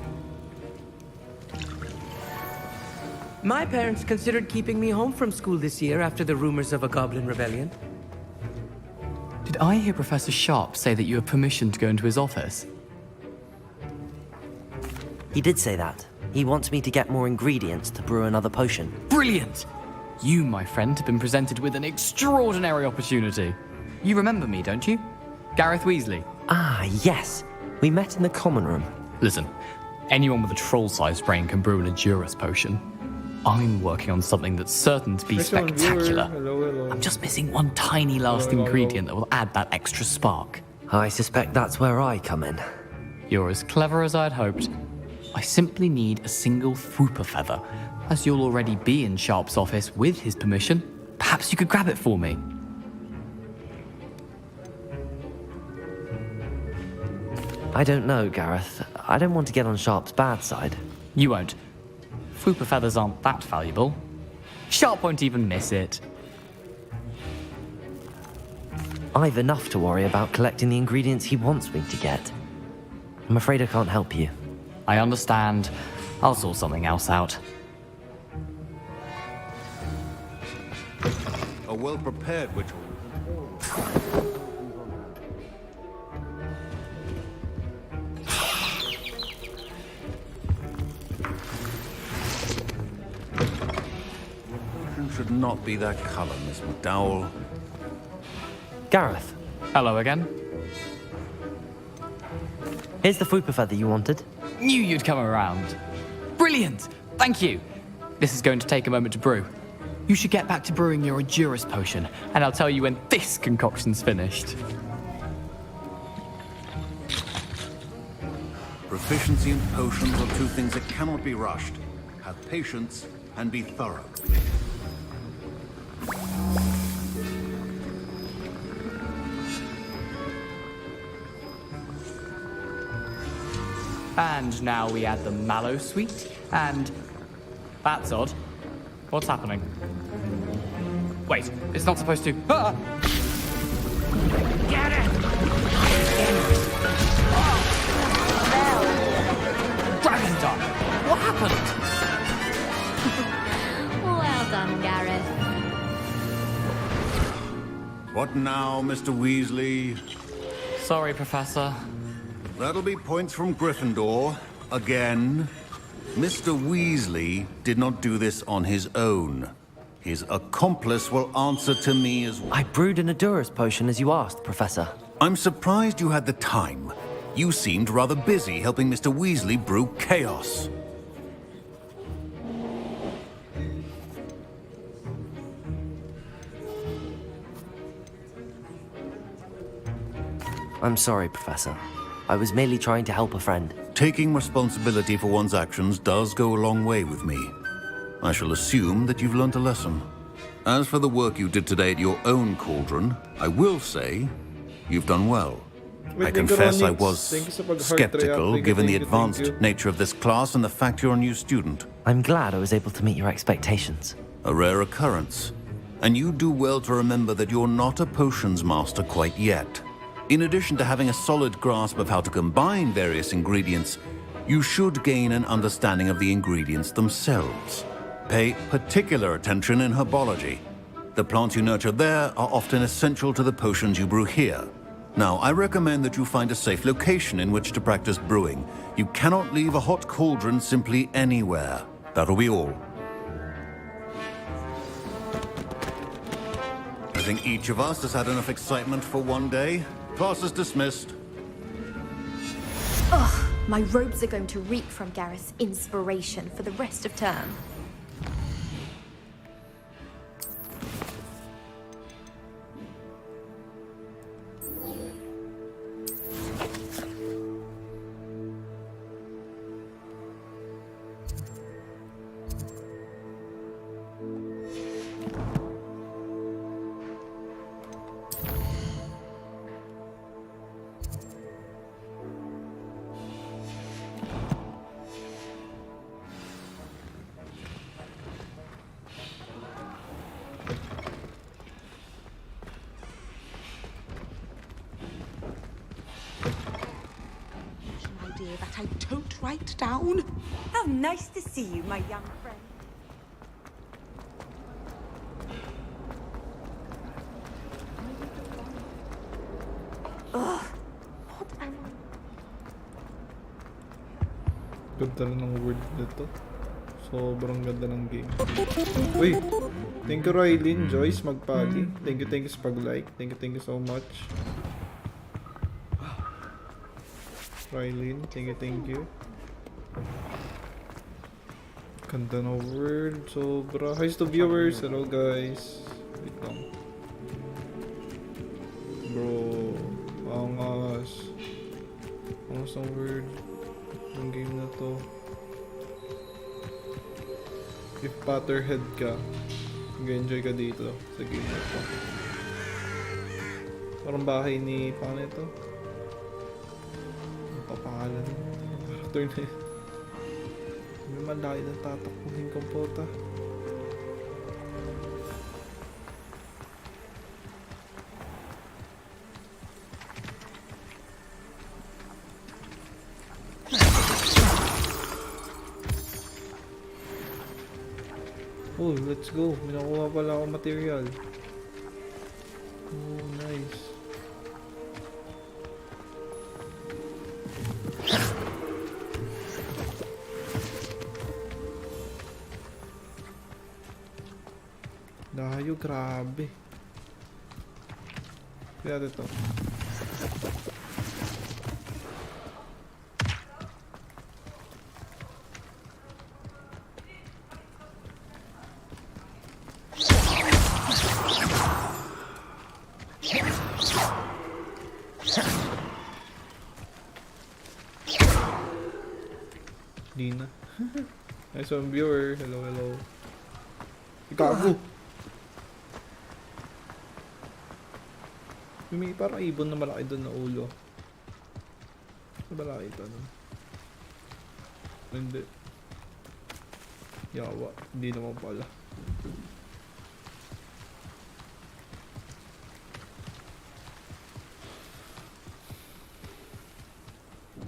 My parents considered keeping me home from school this year after the rumors of a goblin rebellion. Did I hear Professor Sharp say that you have permission to go into his office? He did say that. He wants me to get more ingredients to brew another potion. Brilliant! You, my friend, have been presented with an extraordinary opportunity. You remember me, don't you? Gareth Weasley. Ah, yes. We met in the common room. Listen, anyone with a troll-sized brain can brew an Edurus potion. I'm working on something that's certain to be spectacular. Hello. I'm just missing one tiny last ingredient that will add that extra spark. I suspect that's where I come in. You're as clever as I'd hoped. I simply need a single Fwooper feather. As you'll already be in Sharp's office with his permission, perhaps you could grab it for me. I don't know, Gareth. I don't want to get on Sharp's bad side. You won't. Fwooper feathers aren't that valuable. Sharp won't even miss it. I've enough to worry about collecting the ingredients he wants me to get. I'm afraid I can't help you. I understand. I'll sort something else out. A well-prepared ritual. Should not be that color, Miss McDowell. Gareth. Hello again. Here's the Fwooper feather you wanted. Knew you'd come around. Brilliant! Thank you. This is going to take a moment to brew. You should get back to brewing your Edurus potion, and I'll tell you when this concoction's finished. Proficiency and potions are two things that cannot be rushed. Have patience and be thorough. And now we add the mallow sweet, and that's odd. What's happening? Wait, it's not supposed to. Ah! Get it! Dragon Dog! What happened? Well done, Gareth. What now, Mr. Weasley? Sorry, Professor. That'll be points from Gryffindor. Again. Mr. Weasley did not do this on his own. His accomplice will answer to me as well. I brewed an Adurus potion as you asked, Professor. I'm surprised you had the time. You seemed rather busy helping Mr. Weasley brew chaos. I'm sorry, Professor. I was merely trying to help a friend. Taking responsibility for one's actions does go a long way with me. I shall assume that you've learnt a lesson. As for the work you did today at your own cauldron, I will say you've done well. I confess I was skeptical given the advanced nature of this class and the fact you're a new student. I'm glad I was able to meet your expectations. A rare occurrence. And you do well to remember that you're not a potions master quite yet. In addition to having a solid grasp of how to combine various ingredients, you should gain an understanding of the ingredients themselves. Pay particular attention in herbology. The plants you nurture there are often essential to the potions you brew here. Now, I recommend that you find a safe location in which to practice brewing. You cannot leave a hot cauldron simply anywhere. That'll be all. I think each of us has had enough excitement for one day. Class is dismissed. Ugh, my robes are going to reek from Gareth's inspiration for the rest of term. That I don't write down. How nice to see you, my young friend. Ugh. What am I? Ganda rin ng word nito. Sobrang ganda ng game. Uy! Thank you, Rylin, Joyce, Magpali. Thank you sa pag-like. Thank you so much. Rylin, thank you. Ganda ng word, sobra. Hi to viewers, hello guys. Wait lang. Bro, angas. Angas ng word. Ang game na to. If Potterhead ka, mag-enjoy ka dito sa game na to. Parang bahay ni, paano ito? Papangalan character na yun. May malaki na tatakbuhin kong pota. Oh, let's go. May nakuha pala ako material. Oh, nice. Dayo, grabe. Kaya ito. Di na. Nice one, viewer. Hello, hello. Gago! May parang ibon na malaki doon na ulo. Ano ba nakita nun? Hindi. Yawa. Hindi naman pala.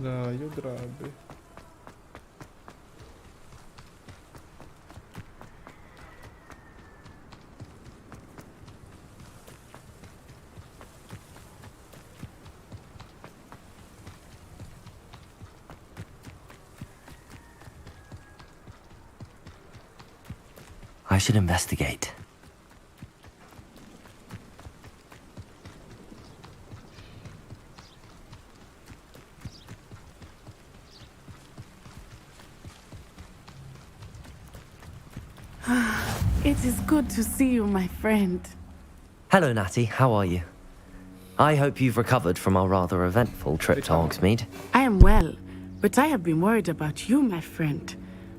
Layo, grabe. I should investigate. It is good to see you, my friend. Hello, Natty. How are you? I hope you've recovered from our rather eventful trip to Hogsmeade. I am well, but I have been worried about you, my friend.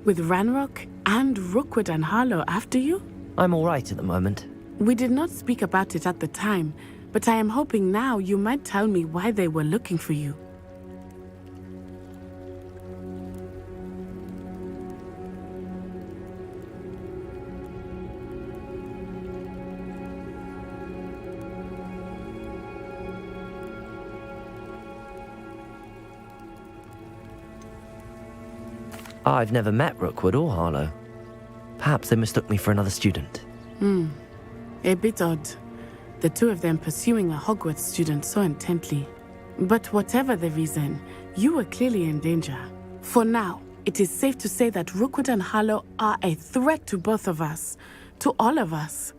With Ranrock and Rookwood and Harlow after you? I'm all right at the moment. We did not speak about it at the time, but I am hoping now you might tell me why they were looking for you. I've never met Rookwood or Harlow. Perhaps they mistook me for another student. A bit odd. The two of them pursuing a Hogwarts student so intently. But whatever the reason, you were clearly in danger. For now, it is safe to say that Rookwood and Harlow are a threat to both of us. To all of us.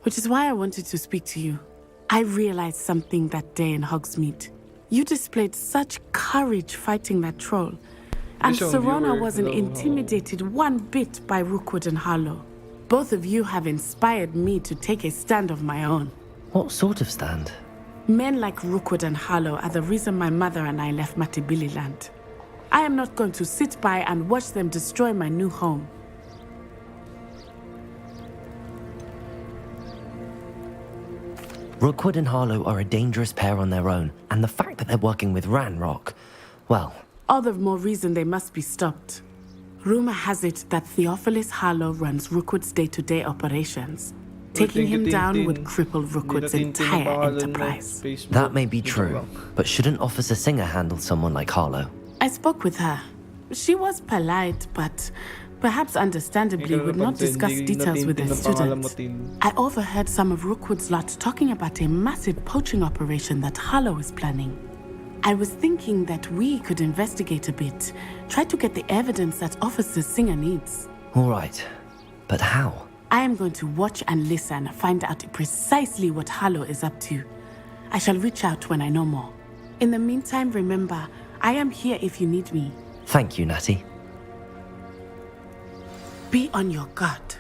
Which is why I wanted to speak to you. I realized something that day in Hogsmeade. You displayed such courage fighting that troll. And Serona wasn't intimidated one bit by Rookwood and Harlow. Both of you have inspired me to take a stand of my own. What sort of stand? Men like Rookwood and Harlow are the reason my mother and I left Matibili land. I am not going to sit by and watch them destroy my new home. Rookwood and Harlow are a dangerous pair on their own, and the fact that they're working with Ranrock, well... All the more reason they must be stopped. Rumor has it that Theophilus Harlow runs Rookwood's day-to-day operations. Taking him down would cripple Rookwood's entire enterprise. That may be true, but shouldn't Officer Singer handle someone like Harlow? I spoke with her. She was polite, but perhaps understandably would not discuss details with the students. I overheard some of Rookwood's lot talking about a massive poaching operation that Harlow is planning. I was thinking that we could investigate a bit, try to get the evidence that Officer Singer needs. All right, but how? I am going to watch and listen, find out precisely what Harlow is up to. I shall reach out when I know more. In the meantime, remember, I am here if you need me. Thank you, Natty. Be on your guard.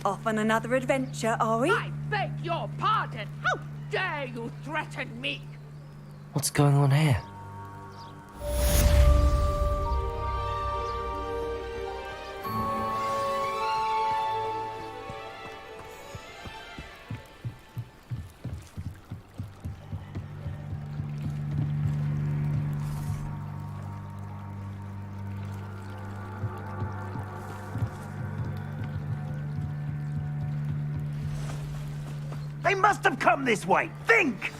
Off on another adventure, are we? I beg your pardon. How dare you threaten me? What's going on here? They must have come this way. Think!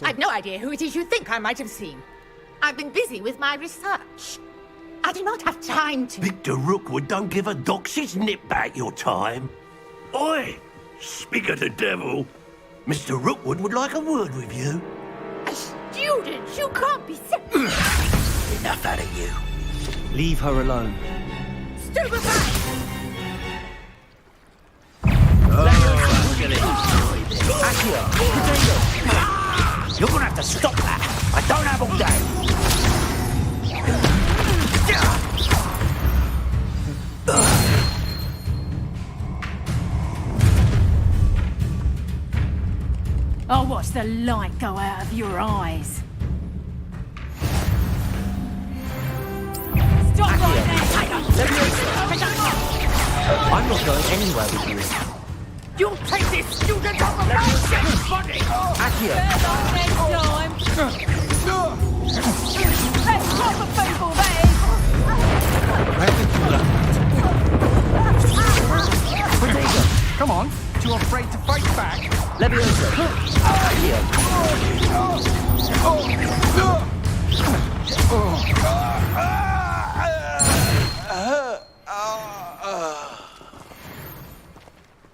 I've no idea who it is you think I might have seen. I've been busy with my research. I do not have time to... Victor Rookwood don't give a doxy's nip back your time. Oi! Speak of the devil. Mr. Rookwood would like a word with you. A student? You can't be serious. Enough out of you. Leave her alone. Stupefy! You're gonna have to stop that. I don't have all day. I'll watch the light go out of your eyes. I'm not going anywhere with you. You'll take this student off of my dead body! Accio! Let's stop the people, Bodega, come on. Too afraid to fight back? Levioso! Accio!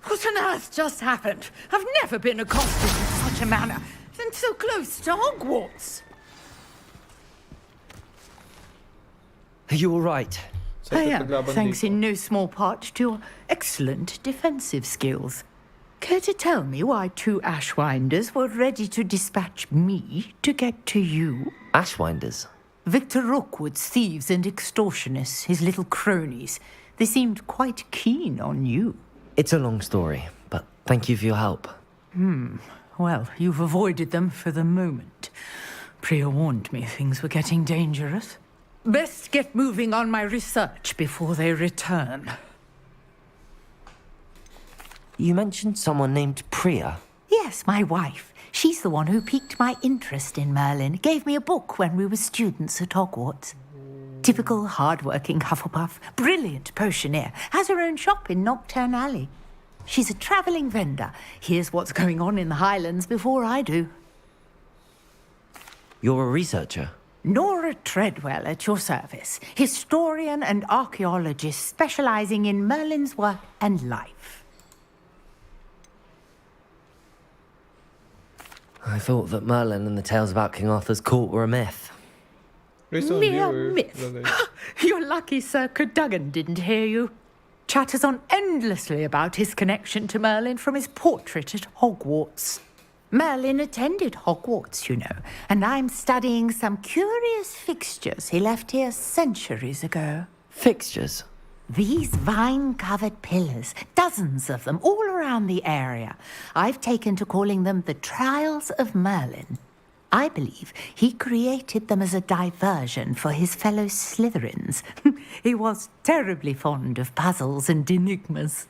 What on earth just happened? I've never been accosted in such a manner, and so close to Hogwarts. Are you all right? I am, thanks in no small part to your excellent defensive skills. Care to tell me why 2 Ashwinders were ready to dispatch me to get to you? Ashwinders? Victor Rookwood's thieves and extortionists, his little cronies. They seemed quite keen on you. It's a long story, but thank you for your help. Well, you've avoided them for the moment. Priya warned me things were getting dangerous. Best get moving on my research before they return. You mentioned someone named Priya. Yes, my wife. She's the one who piqued my interest in Merlin. Gave me a book when we were students at Hogwarts. Typical hard-working Hufflepuff, brilliant potioneer, has her own shop in Nocturne Alley. She's a travelling vendor. Hears what's going on in the Highlands before I do. You're a researcher? Nora Treadwell at your service, historian and archaeologist specialising in Merlin's work and life. I thought that Merlin and the tales about King Arthur's court were a myth. Mere myth. You're lucky Sir Cadogan didn't hear you. Chatters on endlessly about his connection to Merlin from his portrait at Hogwarts. Merlin attended Hogwarts, you know, and I'm studying some curious fixtures he left here centuries ago. Fixtures? These vine-covered pillars, dozens of them, all around the area. I've taken to calling them the Trials of Merlin. I believe he created them as a diversion for his fellow Slytherins. He was terribly fond of puzzles and enigmas.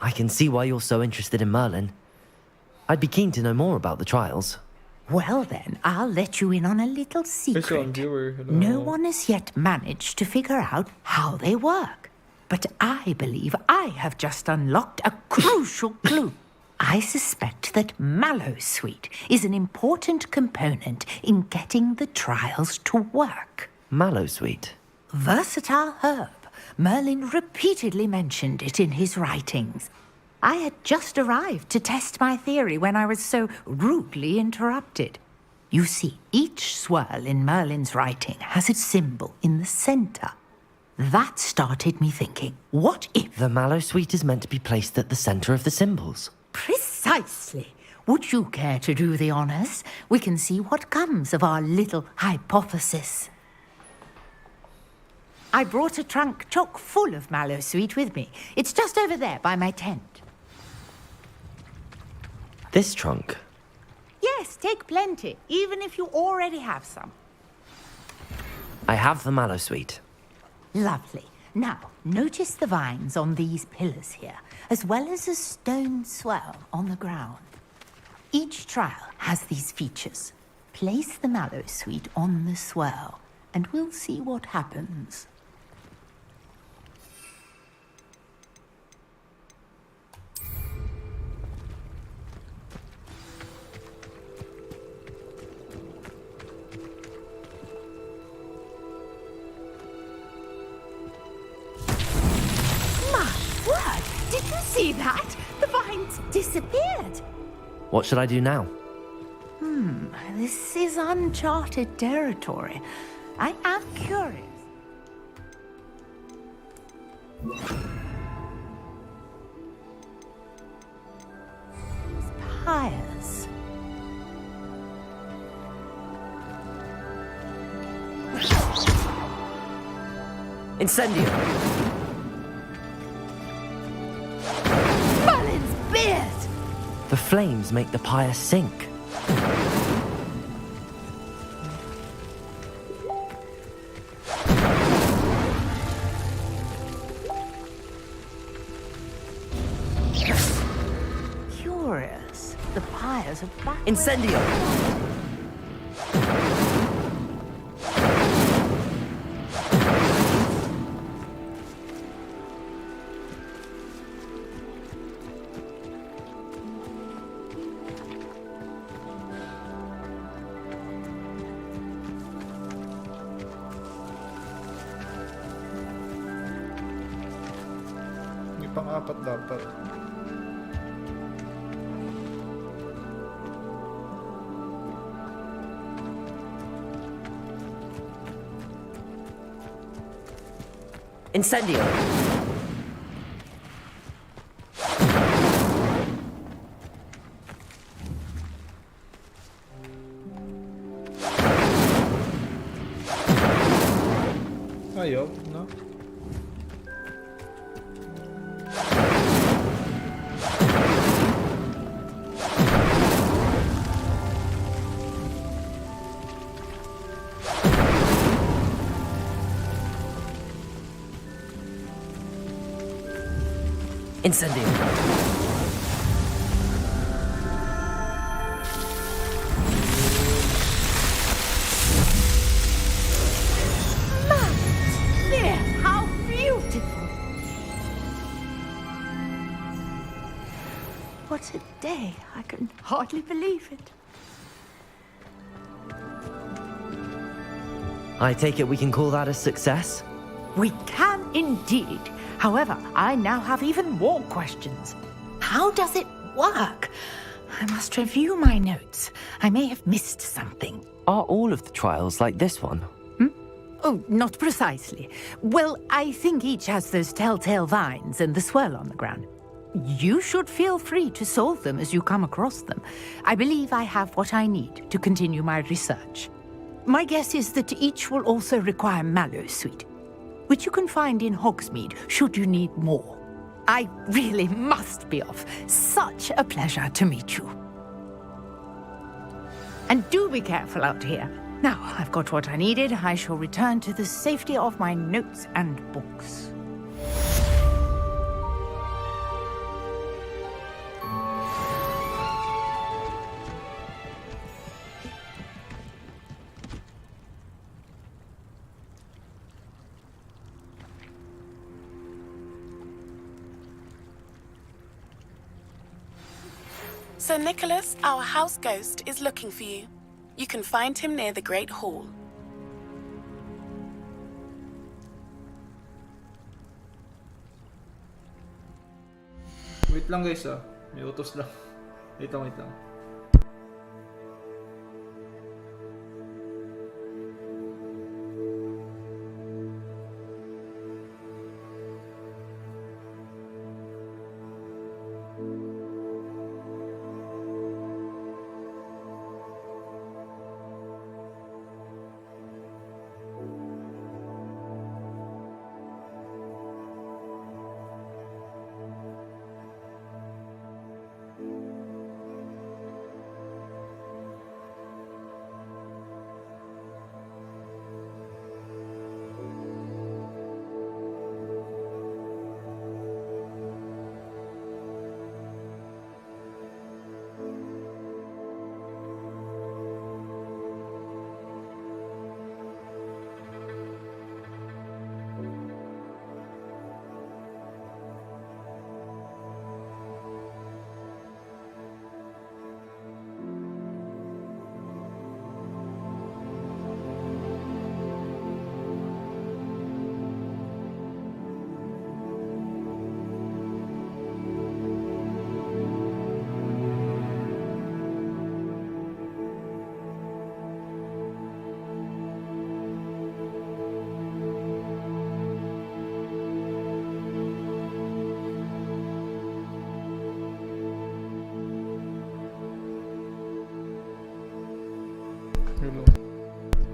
I can see why you're so interested in Merlin. I'd be keen to know more about the trials. Well then, I'll let you in on a little secret. No one has yet managed to figure out how they work. But I believe I have just unlocked a crucial clue. I suspect that Mallowsweet is an important component in getting the trials to work. Mallowsweet? Versatile herb. Merlin repeatedly mentioned it in his writings. I had just arrived to test my theory when I was so rudely interrupted. You see, each swirl in Merlin's writing has its symbol in the centre. That started me thinking, what if... The Mallowsweet is meant to be placed at the centre of the symbols. Precisely. Would you care to do the honours? We can see what comes of our little hypothesis. I brought a trunk chock full of Mallowsweet with me. It's just over there by my tent. This trunk? Yes, take plenty, even if you already have some. I have the Mallowsweet. Lovely. Now, notice the vines on these pillars here, as well as a stone swirl on the ground. Each trial has these features. Place the Mallowsweet on the swirl, and we'll see what happens. Did you see that? The vines disappeared. What should I do now? This is uncharted territory. I am curious. Pious. Incendio! The flames make the pyre sink. pyres of black. Incendio! May pang-apat dapat. Incendio! Ayaw, no? Incendio! There, how beautiful! What a day! I can hardly believe it. I take it we can call that a success? We can indeed. However, I now have even more questions. How does it work? I must review my notes. I may have missed something. Are all of the trials like this one? Oh, not precisely. Well, I think each has those telltale vines and the swirl on the ground. You should feel free to solve them as you come across them. I believe I have what I need to continue my research. My guess is that each will also require mallow sweet, which you can find in Hogsmeade should you need more. I really must be off. Such a pleasure to meet you. And do be careful out here. Now I've got what I needed, I shall return to the safety of my notes and books. Sir Nicholas, our house ghost, is looking for you. You can find him near the Great Hall. Wait lang guys ah. May utos lang. Wait lang.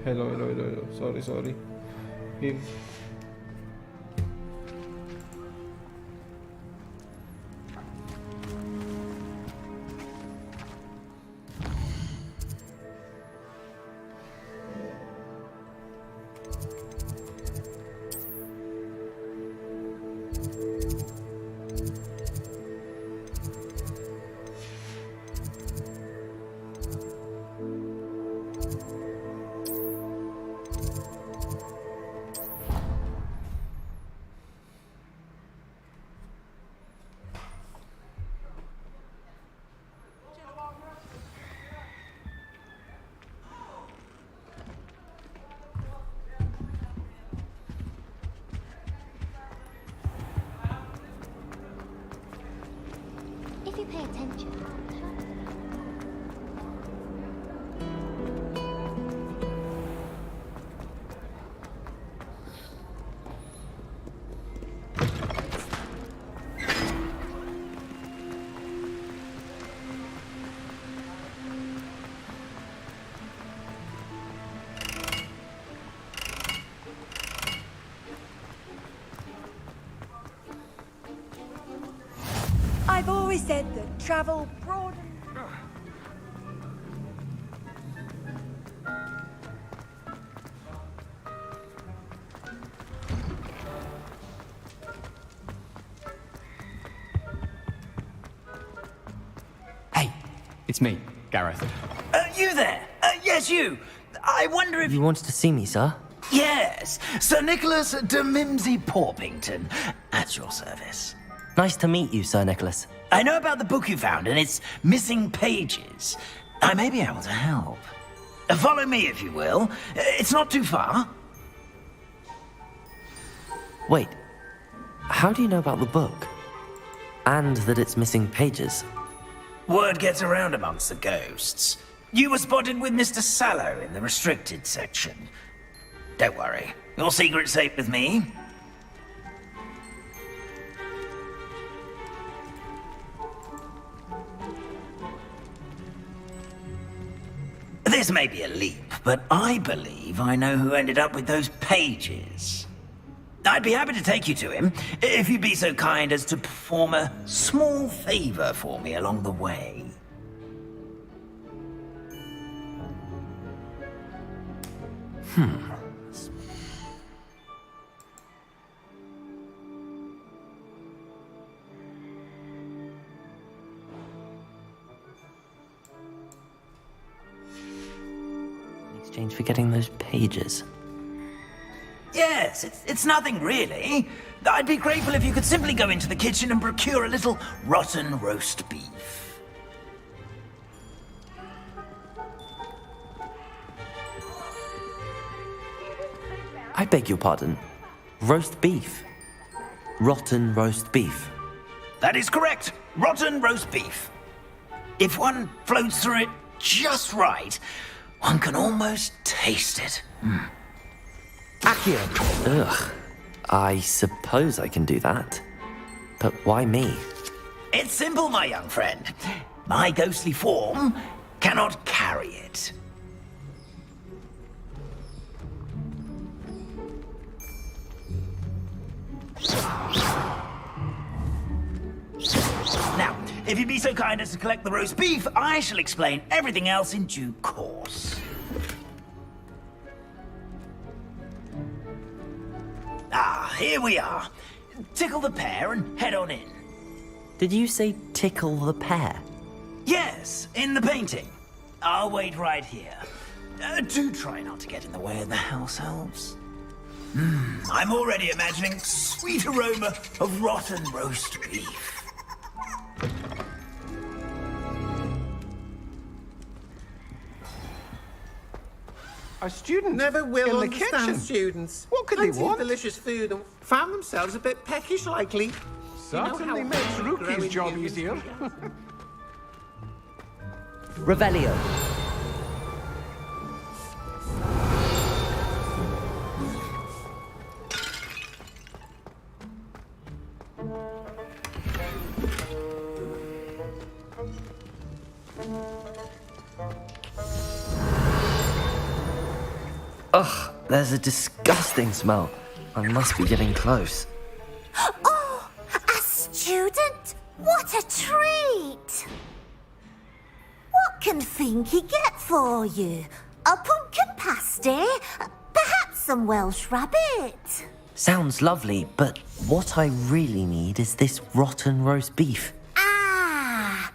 Hello. Sorry. Him. said that travel broadened. Hey, it's me, Gareth. You there? Yes, you. I wonder if... You wanted to see me, sir? Yes, Sir Nicholas de Mimsy Porpington, at your service. Nice to meet you, Sir Nicholas. I know about the book you found and its missing pages. I may be able to help. Follow me, if you will. It's not too far. Wait, how do you know about the book? And that it's missing pages? Word gets around amongst the ghosts. You were spotted with Mr. Sallow in the restricted section. Don't worry, your secret's safe with me. This may be a leap, but I believe I know who ended up with those pages. I'd be happy to take you to him, if you'd be so kind as to perform a small favor for me along the way. In exchange for getting those pages. Yes, it's nothing really. I'd be grateful if you could simply go into the kitchen and procure a little rotten roast beef. I beg your pardon. Roast beef. Rotten roast beef. That is correct. Rotten roast beef. If one floats through it just right, one can almost taste it. Accio. Ugh. I suppose I can do that. But why me? It's simple, my young friend. My ghostly form cannot carry it. Now, if you'd be so kind as to collect the roast beef, I shall explain everything else in due course. Ah, here we are. Tickle the pear and head on in. Did you say tickle the pear? Yes, in the painting. I'll wait right here. Do try not to get in the way of the house elves. I'm already imagining sweet aroma of rotten roast beef. A student Never will in the understand kitchen. students. What could Plenty they of want? delicious food and found themselves a bit peckish likely. Certainly makes Rookie's job easier. Revelio. Ugh, there's a disgusting smell. I must be getting close. Oh, a student? What a treat! What can Finky get for you? A pumpkin pasty? Perhaps some Welsh rabbit? Sounds lovely, but what I really need is this rotten roast beef. Ah,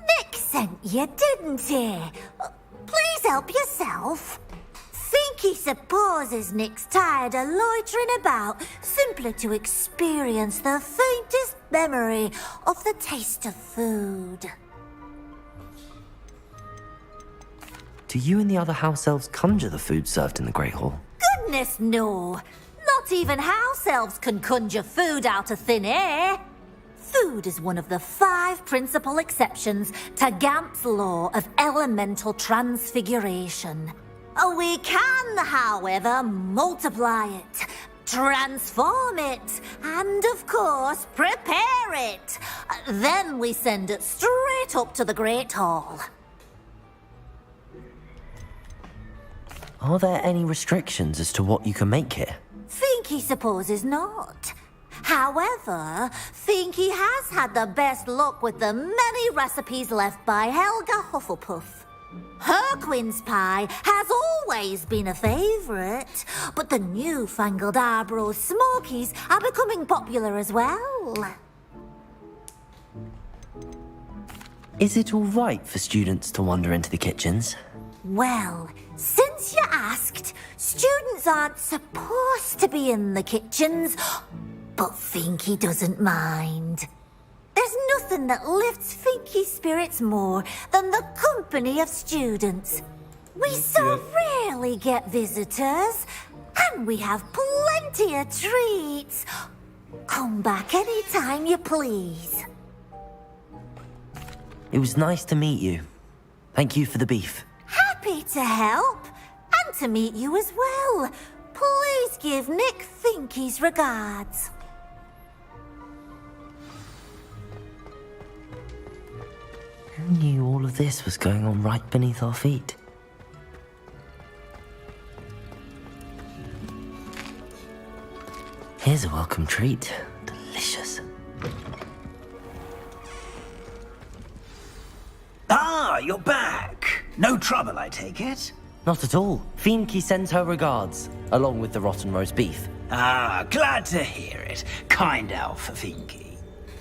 Nick sent you, didn't he? Please help yourself. Finky supposes Nick's tired of loitering about simply to experience the faintest memory of the taste of food. Do you and the other house elves conjure the food served in the Great Hall? Goodness, no. Not even house elves can conjure food out of thin air. Food is one of the 5 principal exceptions to Gamp's law of elemental transfiguration. We can, however, multiply it, transform it, and of course, prepare it. Then we send it straight up to the Great Hall. Are there any restrictions as to what you can make here? Finky supposes not. However, Finky has had the best luck with the many recipes left by Helga Hufflepuff. Her quince pie has always been a favourite, but the newfangled Arbroath Smokies are becoming popular as well. Is it all right for students to wander into the kitchens? Well, since you asked, students aren't supposed to be in the kitchens, but Finky doesn't mind. There's nothing that lifts Finky's spirits more than the company of students. We so rarely get visitors, and we have plenty of treats. Come back any time you please. It was nice to meet you. Thank you for the beef. Happy to help, and to meet you as well. Please give Nick Finky's regards. Who knew all of this was going on right beneath our feet? Here's a welcome treat. Delicious. Ah, you're back. No trouble, I take it? Not at all. Finky sends her regards, along with the rotten roast beef. Ah, glad to hear it. Kind elf for Finky.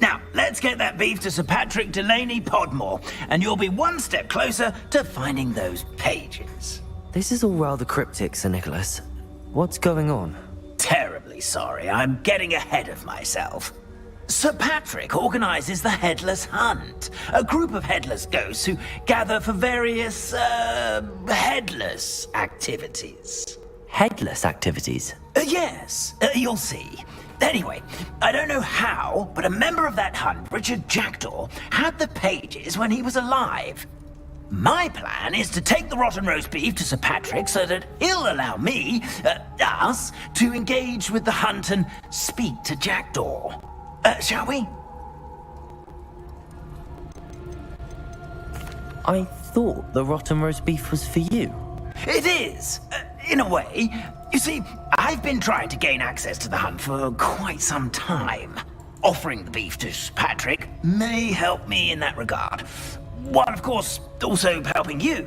Now, let's get that beef to Sir Patrick Delaney Podmore, and you'll be one step closer to finding those pages. This is all rather cryptic, Sir Nicholas. What's going on? Terribly sorry, I'm getting ahead of myself. Sir Patrick organises the Headless Hunt, a group of headless ghosts who gather for various, headless activities. Headless activities? Yes, you'll see. Anyway, I don't know how, but a member of that hunt, Richard Jackdaw, had the pages when he was alive. My plan is to take the rotten roast beef to Sir Patrick so that he'll allow me, us, to engage with the hunt and speak to Jackdaw. Shall we? I thought the rotten roast beef was for you. It is, in a way. You see, I've been trying to gain access to the hunt for quite some time. Offering the beef to Sir Patrick may help me in that regard. While, of course, also helping you.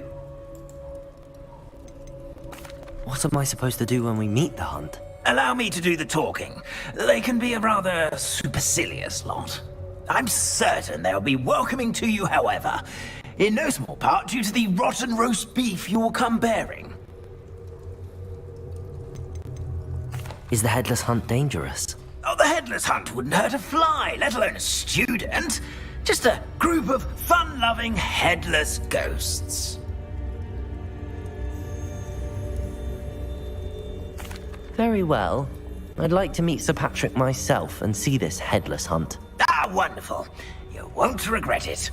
What am I supposed to do when we meet the hunt? Allow me to do the talking. They can be a rather supercilious lot. I'm certain they'll be welcoming to you, however, in no small part due to the rotten roast beef you will come bearing. Is the Headless Hunt dangerous? Oh, the Headless Hunt wouldn't hurt a fly, let alone a student. Just a group of fun-loving headless ghosts. Very well. I'd like to meet Sir Patrick myself and see this Headless Hunt. Ah, wonderful. You won't regret it.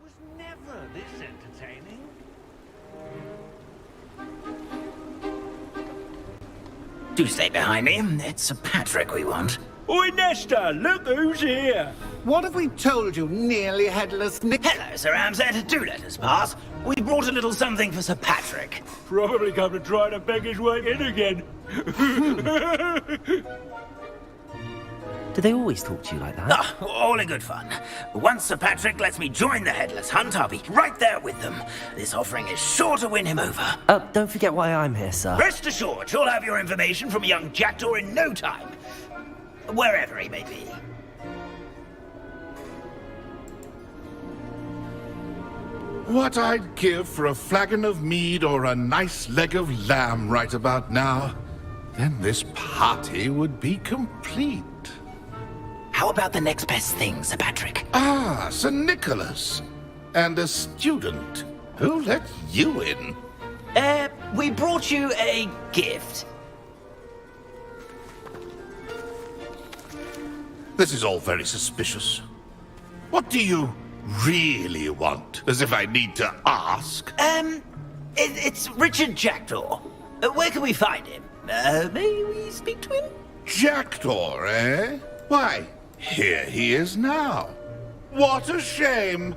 Was never this entertaining. Do stay behind me. It's Sir Patrick we want. Oi, Nesta, look who's here. What have we told you, nearly headless Nick? Hello, Sir Ramsay. Do let us pass. We brought a little something for Sir Patrick. Probably come to try to beg his way in again. Do they always talk to you like that? Ah, all in good fun. Once Sir Patrick lets me join the Headless Hunt, I'll be right there with them. This offering is sure to win him over. Don't forget why I'm here, sir. Rest assured, you'll have your information from young Jackdaw in no time. Wherever he may be. What I'd give for a flagon of mead or a nice leg of lamb right about now. Then this party would be complete. How about the next best thing, Sir Patrick? Ah, Sir Nicholas. And a student. Who let you in? We brought you a gift. This is all very suspicious. What do you really want? As if I need to ask. It's Richard Jackdaw. Where can we find him? May we speak to him? Jackdaw, eh? Why, here he is now. What a shame.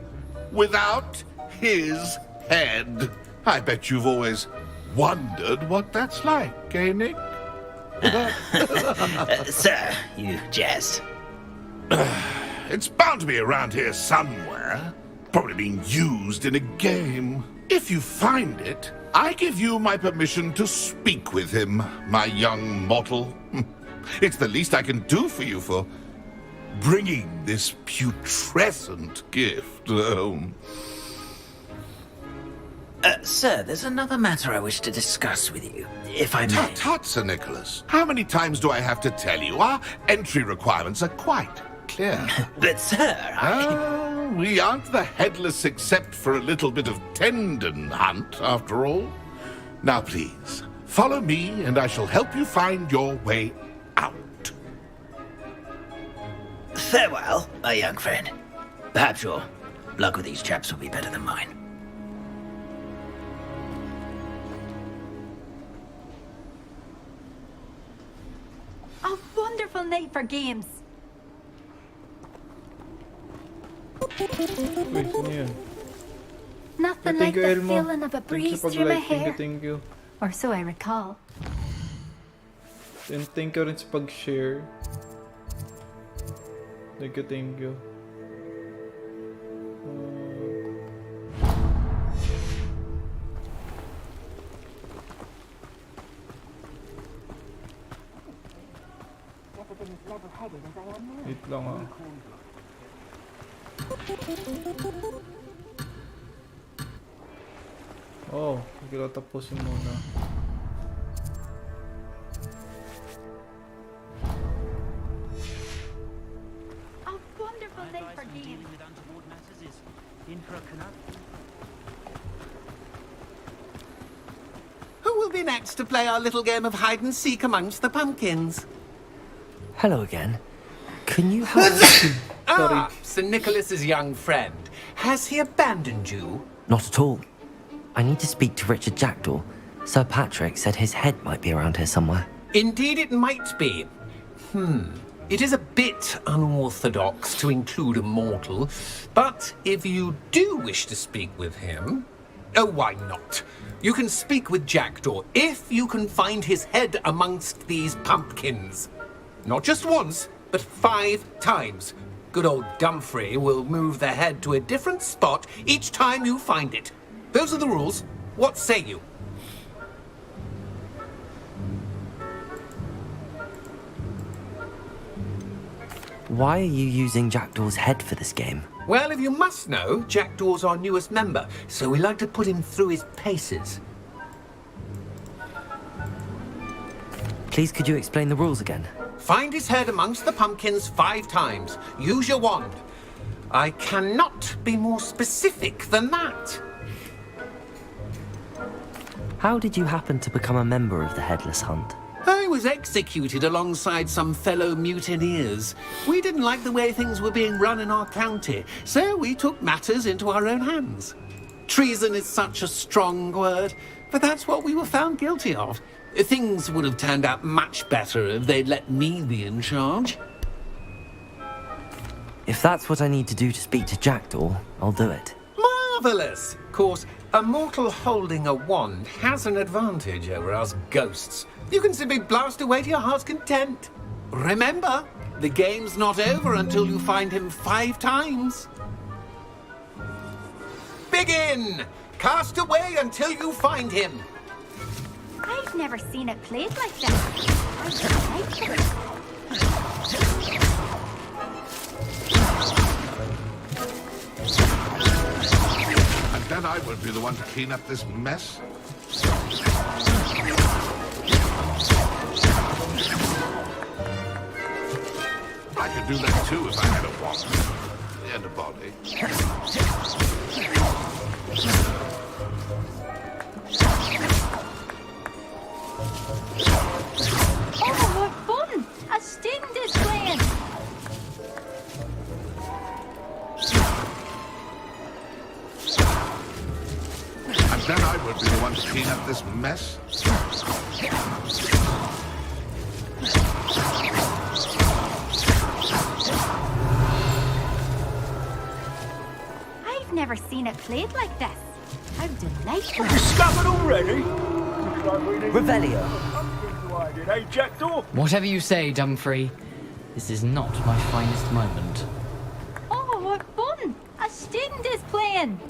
without his head. I bet you've always wondered what that's like, eh, Nick? Sir, you jest. It's bound to be around here somewhere. Probably being used in a game. If you find it, I give you my permission to speak with him, my young mortal. It's the least I can do for you for bringing this putrescent gift home. Sir, there's another matter I wish to discuss with you, if I may. Tut, Sir Nicholas. How many times do I have to tell you? Our entry requirements are quite clear. But, sir, we aren't the headless except for a little bit of tendon hunt, after all. Now, please, follow me, and I shall help you find your way out. Farewell, my young friend. Perhaps your luck with these chaps will be better than mine. A wonderful night for games. Uy, sino yun? Nothing Thank like you, the Elmo. feeling of a Thank you breeze pag through my like. hair. Thank you. Or so I recall. And thank you rin sa pag-share. Thank you. Wait lang ah. Oh, kaya tapusin muna. A wonderful night for games. Who will be next to play our little game of hide and seek amongst the pumpkins? Hello again. Can you help? Sir Nicholas's young friend. Has he abandoned you? Not at all. I need to speak to Richard Jackdaw. Sir Patrick said his head might be around here somewhere. Indeed it might be. It is a bit unorthodox to include a mortal, but if you do wish to speak with him, oh, why not? You can speak with Jackdaw if you can find his head amongst these pumpkins. Not just once, but 5 times. Good old Dumfrey will move the head to a different spot each time you find it. Those are the rules. What say you? Why are you using Jackdaw's head for this game? Well, if you must know, Jackdaw's our newest member, so we like to put him through his paces. Please, could you explain the rules again? Find his head amongst the pumpkins 5 times. Use your wand. I cannot be more specific than that. How did you happen to become a member of the Headless Hunt? I was executed alongside some fellow mutineers. We didn't like the way things were being run in our county, so we took matters into our own hands. Treason is such a strong word, but that's what we were found guilty of. Things would have turned out much better if they'd let me be in charge. If that's what I need to do to speak to Jackdaw, I'll do it. Marvellous! Of course, a mortal holding a wand has an advantage over us ghosts. You can simply blast away to your heart's content. Remember, the game's not over until you find him 5 times. Begin! Cast away until you find him. I've never seen it played like that. And then I won't be the one to clean up this mess. I could do that too if I had a wand and a body. Oh, what fun! A student is playing! And then I won't be the one to clean up this mess. I've never never seen it played like this. How delightful. Discovered already? Revelio. Hey, Jackdaw? Whatever you say, Dumfrey. This is not my finest moment. Oh, what fun! A student is playing.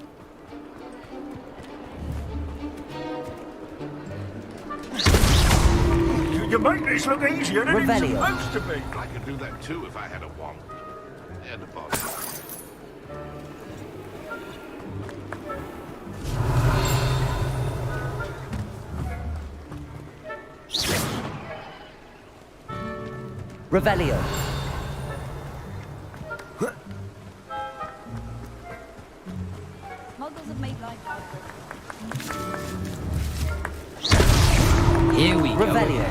You make this look easier than Revelio. it's supposed to be. I could do that too if I had a wand. And a bottle. Revelio. Muggles have made life hard. Here we go. Revelio.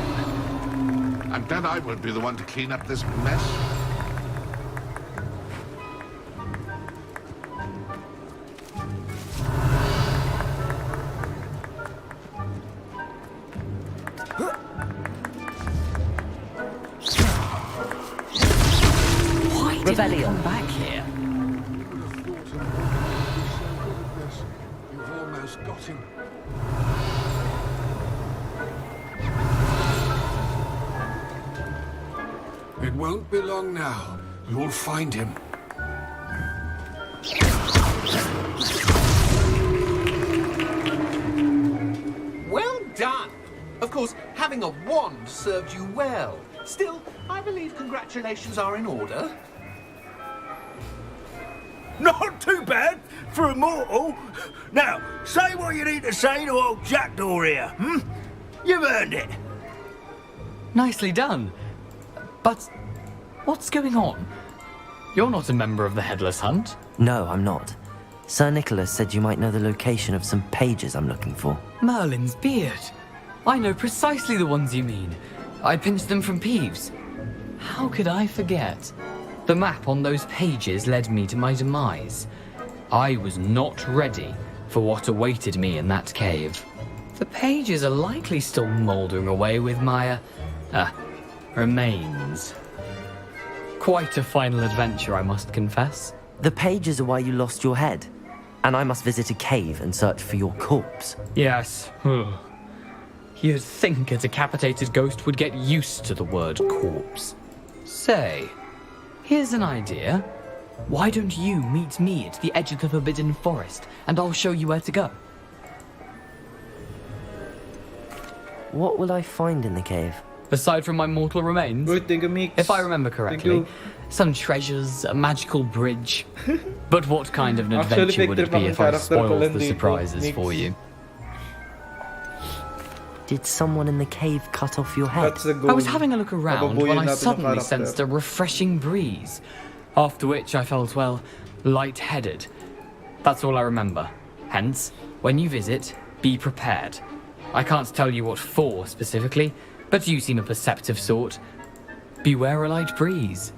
I'm glad I won't be the one to clean up this mess. Why did I Revelio. come back here? You've almost got him. It won't be long now. You'll find him. Well done. Of course, having a wand served you well. Still, I believe congratulations are in order. Not too bad for a mortal. Now, say what you need to say to old Jackdaw here, hmm? You've earned it. Nicely done. But what's going on? You're not a member of the Headless Hunt. No, I'm not. Sir Nicholas said you might know the location of some pages I'm looking for. Merlin's beard. I know precisely the ones you mean. I pinched them from Peeves. How could I forget? The map on those pages led me to my demise. I was not ready for what awaited me in that cave. The pages are likely still mouldering away with my, remains. Quite a final adventure, I must confess. The pages are why you lost your head, and I must visit a cave and search for your corpse. Yes. You'd think a decapitated ghost would get used to the word corpse. Say, here's an idea. Why don't you meet me at the edge of the Forbidden Forest, and I'll show you where to go? What will I find in the cave? Aside from my mortal remains, if I remember correctly, some treasures, a magical bridge. But what kind of an adventure would it be if I spoiled the surprises for you? Did someone in the cave cut off your head? I was having a look around when I suddenly sensed a refreshing breeze, after which I felt, well, lightheaded. That's all I remember. Hence, when you visit, be prepared. I can't tell you what for specifically, but you seem a perceptive sort. Beware a light breeze.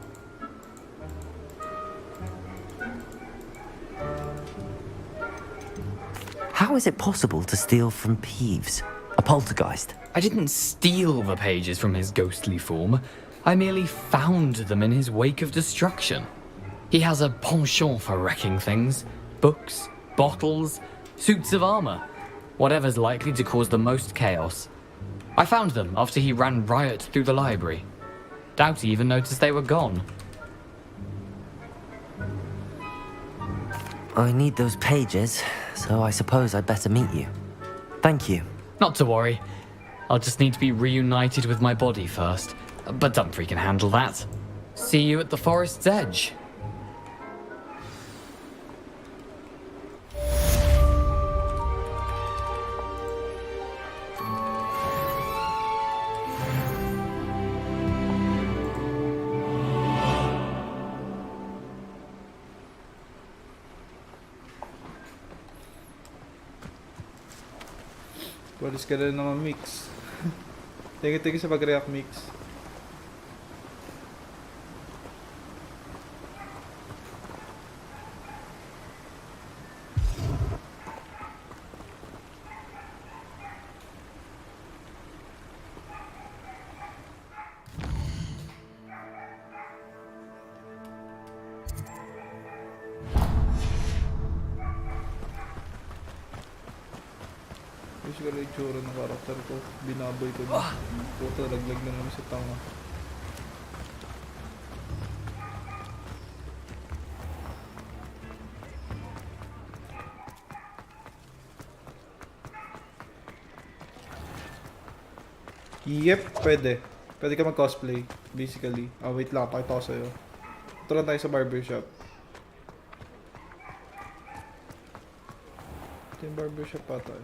How is it possible to steal from Peeves? A poltergeist? I didn't steal the pages from his ghostly form. I merely found them in his wake of destruction. He has a penchant for wrecking things. Books, bottles, suits of armor. Whatever's likely to cause the most chaos. I found them after he ran riot through the library. Doubt he even noticed they were gone. I need those pages, so I suppose I'd better meet you. Thank you. Not to worry. I'll just need to be reunited with my body first. But Dumfrey can handle that. See you at the forest's edge. Walis ka na naman, Mix. Thank you sa pag-react, Mix. siguro yung itsura ng karakter ko. Binaboy ko na. Puta, laglag na naman sa tanga. Yep, pwede. Pwede ka mag-cosplay, basically. Wait lang, pakita ko sa'yo. Ito lang tayo sa barbershop. Ito yung barbershop pa tayo.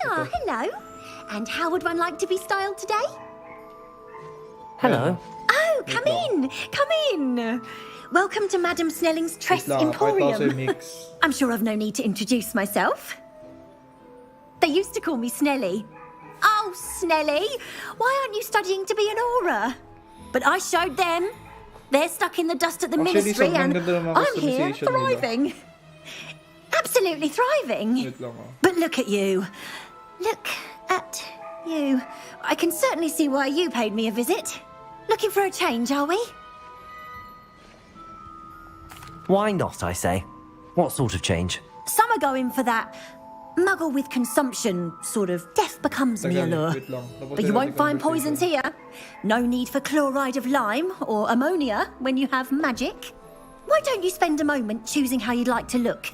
Oh, hello. And how would one like to be styled today? Hello. Oh, come in. Come in. Welcome to Madam Snelling's Tress Emporium. I'm sure I've no need to introduce myself. They used to call me Snelly. Oh, Snelly, why aren't you studying to be an aura? But I showed them. They're stuck in the dust at the ministry and I'm here thriving. Absolutely thriving. But look at you. Look at you. I can certainly see why you paid me a visit. Looking for a change, are we? Why not, I say? What sort of change? Some are going for that muggle with consumption, sort of death becomes me allure. But you won't find poisons here. No need for chloride of lime or ammonia when you have magic. Why don't you spend a moment choosing how you'd like to look?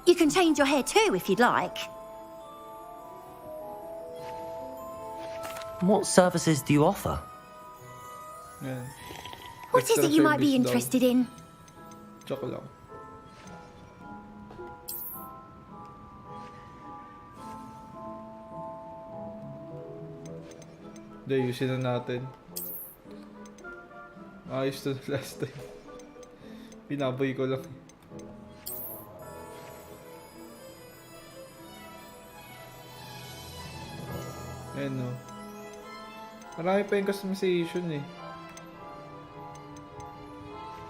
You can change your hair too if you'd like. What services do you offer? What is it you might be interested in? Joke lang. Hindi, ayusin na natin. Ayos to last time. Pinaboy ko lang. Ayan o. Marami pa yung customization eh.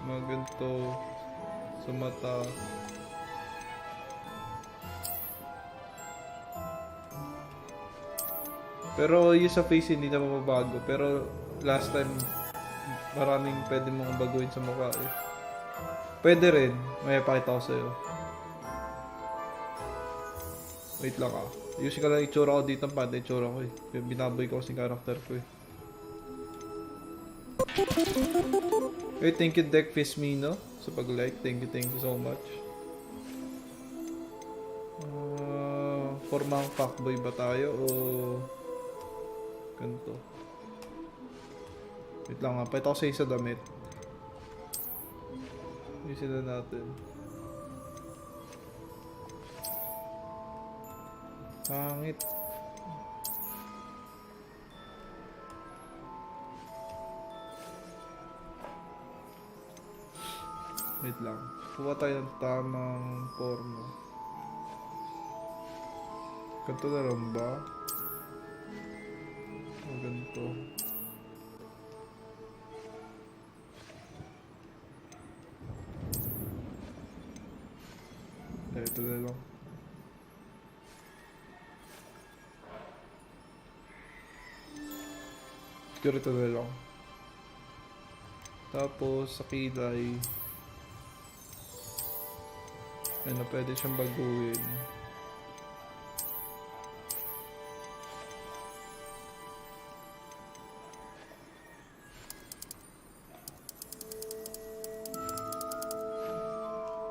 Mga ganito. Sa mata. Pero yung sa face hindi na mababago. Pero last time maraming pwede mong baguhin sa mukha eh. Pwede rin. May pakita ko sa'yo. Wait lang ah. Ayusin ka lang itsura ko dito. Panda itsura ko eh. Binaboy ko kasing karakter ko eh. Hey, thank you Deck Fismino sa pag-like. Thank you so much. Formang fuckboy ba tayo o ganito? Wait lang nga, pakita ko sa isa damit. Ayusin na natin. Pangit. Wait lang. Kuha tayo ng tamang forma. Ganito na lang ba? O ganito. Ito na lang. Siguro ito na lang. Tapos sa kilay. Ano, pwede siyang baguhin.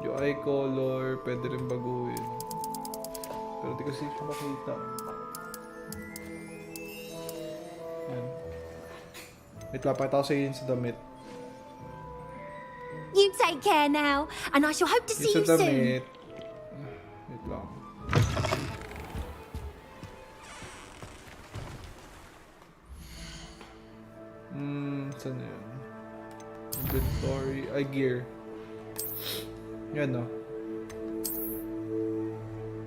Yung eye color, pwede rin baguhin. Pero di kasi siya makita. Yan. Wait lang, pakita ko sa inyo sa damit. You take care now, and I shall hope to see you soon. Wait lang. Saan na yun? Inventory, gear. Yan o.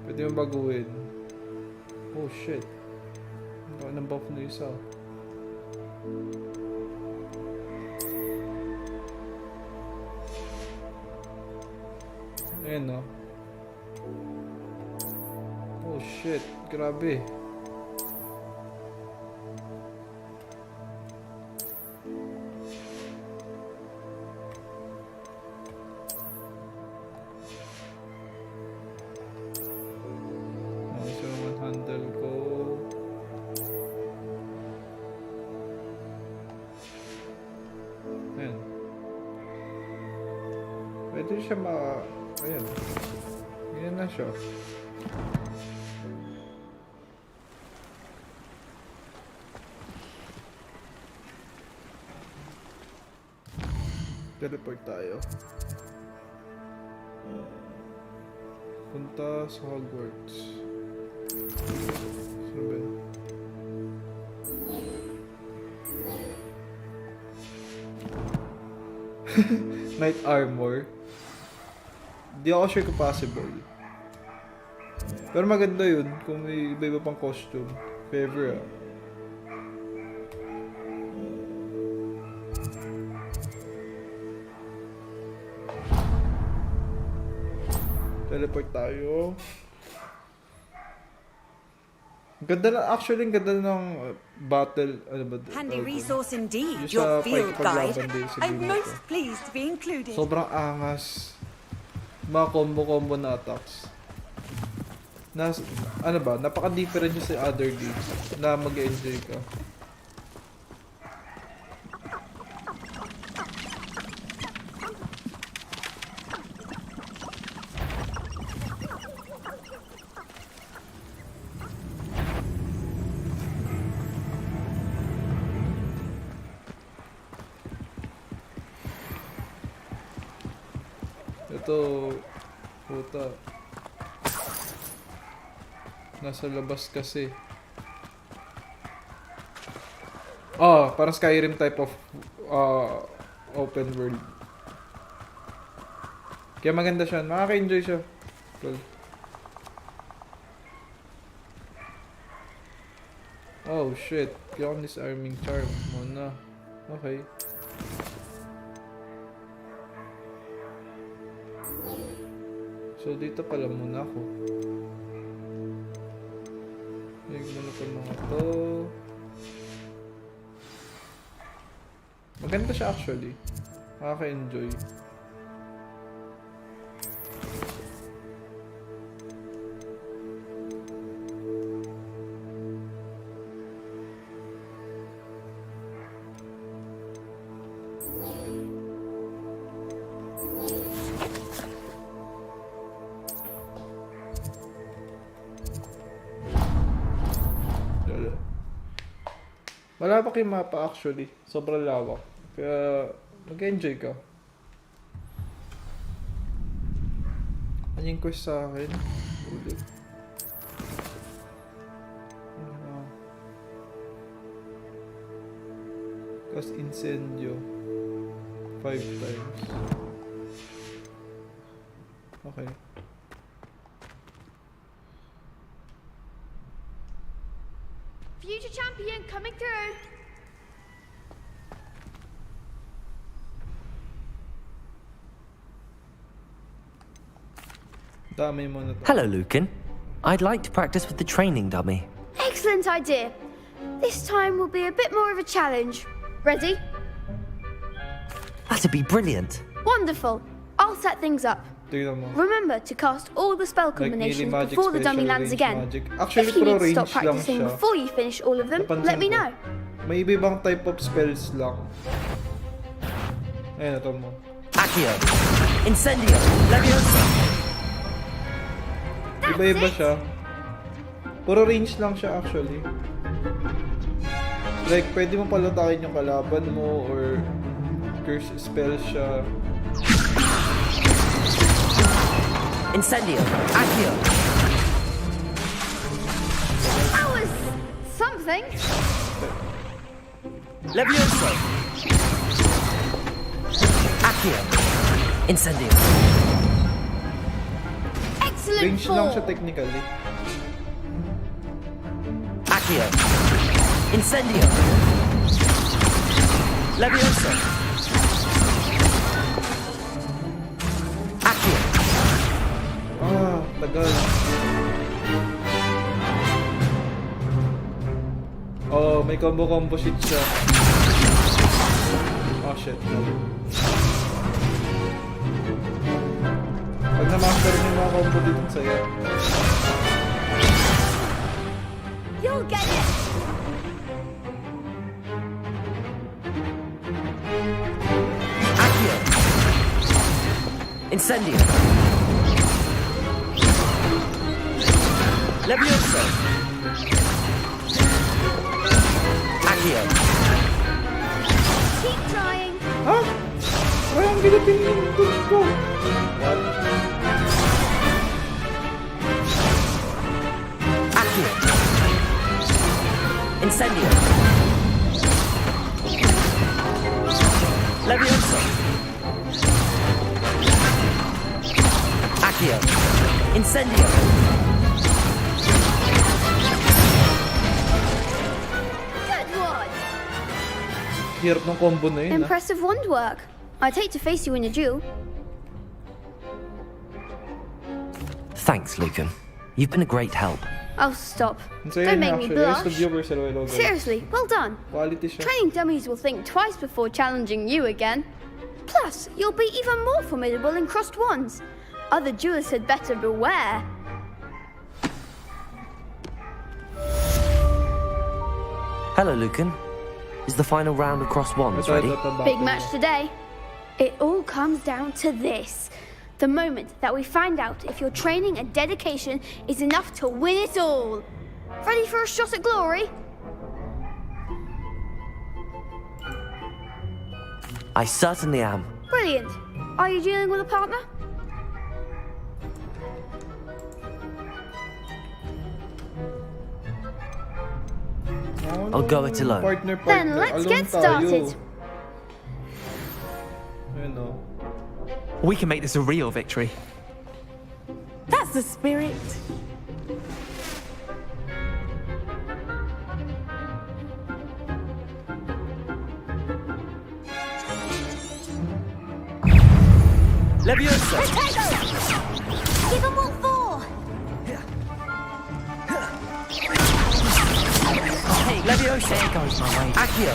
Pwede yung baguhin. Oh shit. Baka nang buff na isa. Ayan o. Oh shit, grabe. siya Ayan. Ganyan na siya. Teleport tayo. Punta sa Hogwarts. Saan ba yun? Knight armor. Di ako sure kung possible. Pero maganda yun kung may iba-iba pang costume. Favor Teleport tayo. Ganda na, actually, ganda ng battle, ano ba? Handy resource indeed, yung your field guide. I'm most pleased to be included. Sobrang angas. Mga combo na attacks. Ano ba, napaka-different siya sa other games na mag-enjoy ka. Ito, puta. Nasa labas kasi. Parang Skyrim type of open world. Kaya maganda siya. Makaka-enjoy siya. Cool. Oh shit. Kaya akong disarming charm. Muna. Okay. So, dito pala muna ako. Tignan muna pa mga to. Maganda siya actually. Makaka-enjoy. Malawak yung mapa actually. Sobrang lawak. Kaya mag-enjoy ka. Ano yung quest sa akin? Ulit. Cast incendio 5 times. Okay. Future champion coming through. Hello, Lucan. I'd like to practice with the training dummy. Excellent idea. This time will be a bit more of a challenge. Ready? That'd be brilliant. Wonderful. I'll set things up. Remember to cast all the spell combinations before the dummy lands again. Actually, if you need to range stop practicing lang siya. before you finish all of them, let me know. May iba-ibang type of spells lang. Ayun, ito mo. Accio. Incendio. Leviosa. Iba-iba siya. Puro range lang siya actually. Like, pwede mo palutakin yung kalaban mo or curse spell siya. Incendio. Accio. That was something. Leviosa. Accio. Incendio. Excellent. Range lang siya technically. Accio. Incendio. Leviosa. Accio. Tagal. Oh, may combo shit siya. Oh shit. Pag na-master niyo yung mga combo dito sa'yo. You'll get it. Accio. Incendio. Levioso. Accio. Keep trying. Huh? Why ang ginutin yung tools ko? What? Accio. Incendio. Levioso. Accio. Incendio. Good one. Hirap ng combo na yun. Impressive wand work. I'd hate to face you in a duel. Thanks, Lucan. You've been a great help. Oh, stop. So Don't make me blush. viewers Seriously, well done. Quality siya. Training dummies will think twice before challenging you again. Plus, you'll be even more formidable in crossed wands. Other duelists had better beware. Hello, Lucan. Is the final round of cross wands ready? Big match today. It all comes down to this. The moment that we find out if your training and dedication is enough to win it all. Ready for a shot at glory? I certainly am. Brilliant. Are you dealing with a partner? I'll go it alone. Then let's get started. We can make this a real victory. That's the spirit. Levioso! Give him what for! Levioso! There goes my way. Accio!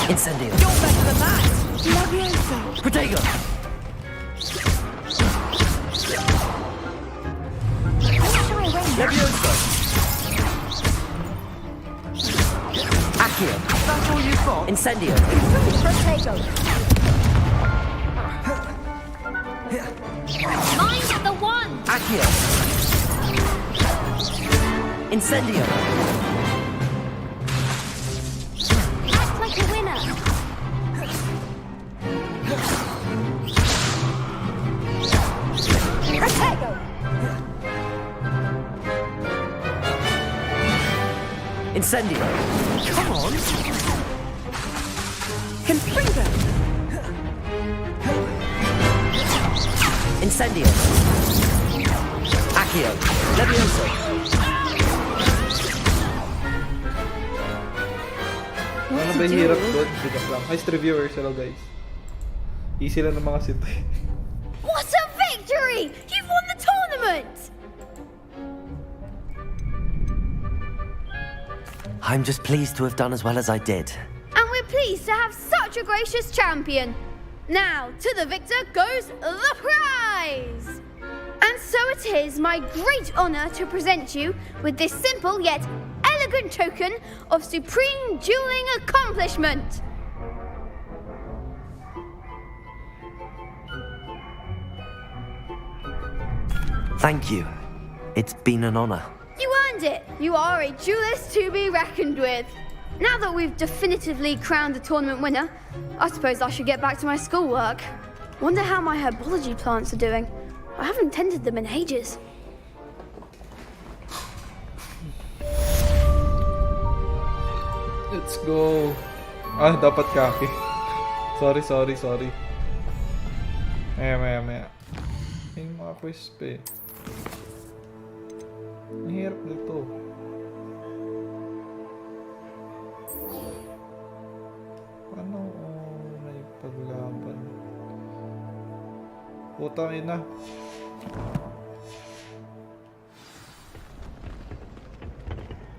Incendio! You're better than that! Levioso! Protego! Levioso! Accio! That's all you've got? Incendio! Protego. Mind the one! Accio! Incendio! Act like a winner! Protego. Incendio! Come on! Confringo! Incendio! Accio! Levioso! Ano ba yung hirap doon? Bitak lang. Nice reviewers, hello guys. Easy lang ng mga sit. What a victory! You've won the tournament! I'm just pleased to have done as well as I did. And we're pleased to have such a gracious champion. Now, to the victor goes the prize! And so it is my great honor to present you with this simple yet elegant token of supreme dueling accomplishment. Thank you. It's been an honor. You earned it. You are a duelist to be reckoned with. Now that we've definitively crowned the tournament winner, I suppose I should get back to my schoolwork. Wonder how my herbology plants are doing. I haven't tended them in ages. Let's go. Ah, dapat copy. Sorry. Maya. May mga quiz pa eh. Ang hirap nito. Paano may paglaban? Putang ina.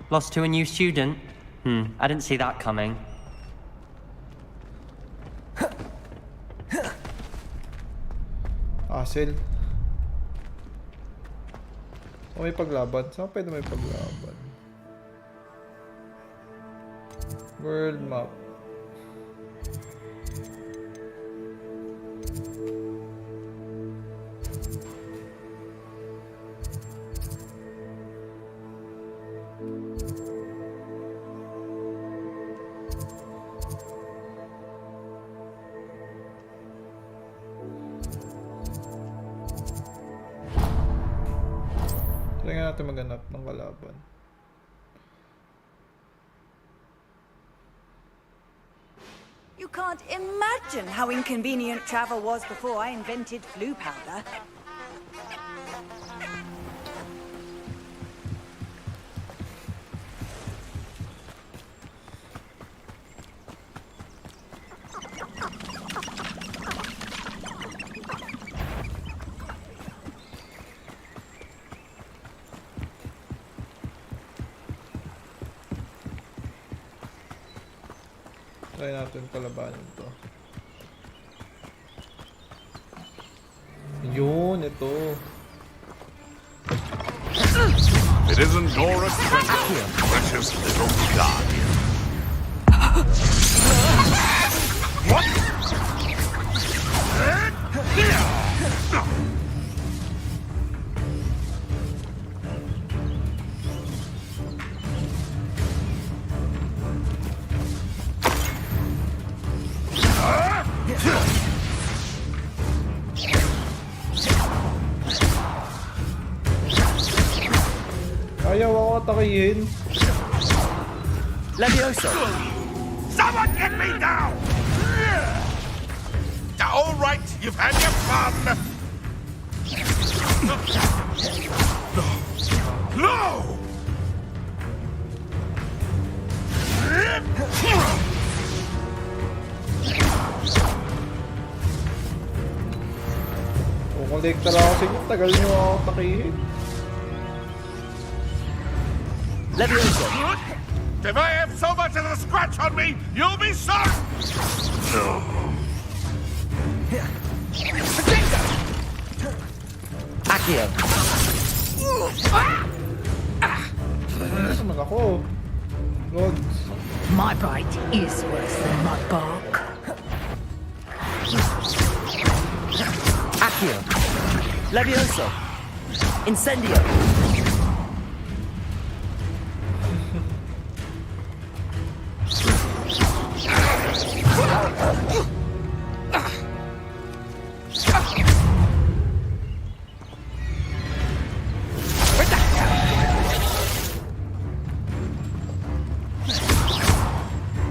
Lost to a new student? I didn't see that coming. Hassle. O may paglaban? Saan pwede may paglaban? World map. Try nga natin maghanap ng kalaban. You can't imagine how inconvenient travel was before I invented flu powder. Try natin kalabanin to. Yun, ito. It isn't Nora's precious little guardian. What? Ayaw ako atakihin. Levioso! Someone get me down! All right, you've had your fun. No! Kukolekta lang ako sa inyo. Tagal nyo ako atakihin. Levioso! If I have so much as a scratch on me, you'll be sorry! Accio! Naman ako. Rods. My bite is worse than my bark. Accio! Levioso! Incendio!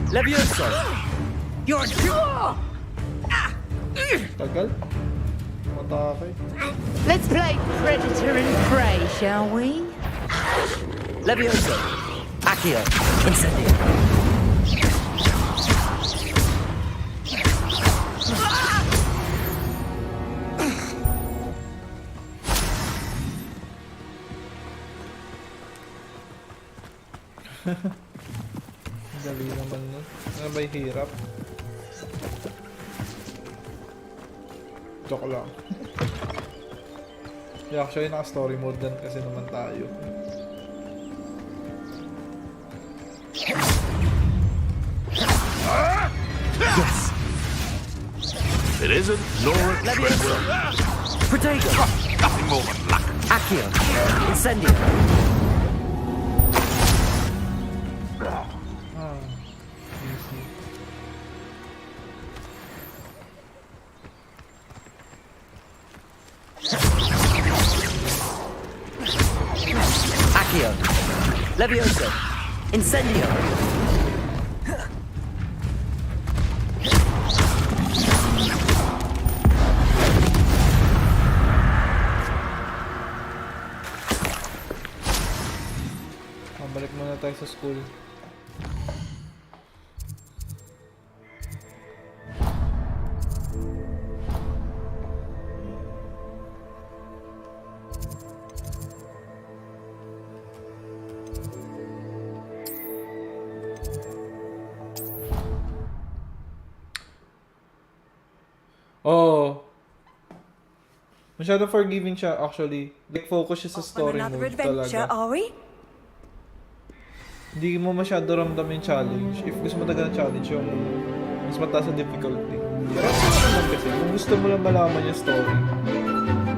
Levioso! You're Tagal. Matake. Let's play predator and prey, shall we? Levioso! Accio! Incendio! Dali naman nun. Ano ba yung hirap? Joke lang. Yeah, actually naka-story mode din kasi naman tayo. Yes! It isn't Nora's Levioso! Protego! Nothing more than luck. Accio! Incendio! Accio! Levioso! Incendio! Balik muna tayo sa school. Oh. Masyado forgiving siya actually. Like focus siya sa story mode talaga. Are we? Hindi mo masyado ramdam yung challenge. If gusto mo talaga ng challenge, yung mas mataas sa difficulty. Pero naman kasi, kung gusto mo lang malaman yung story,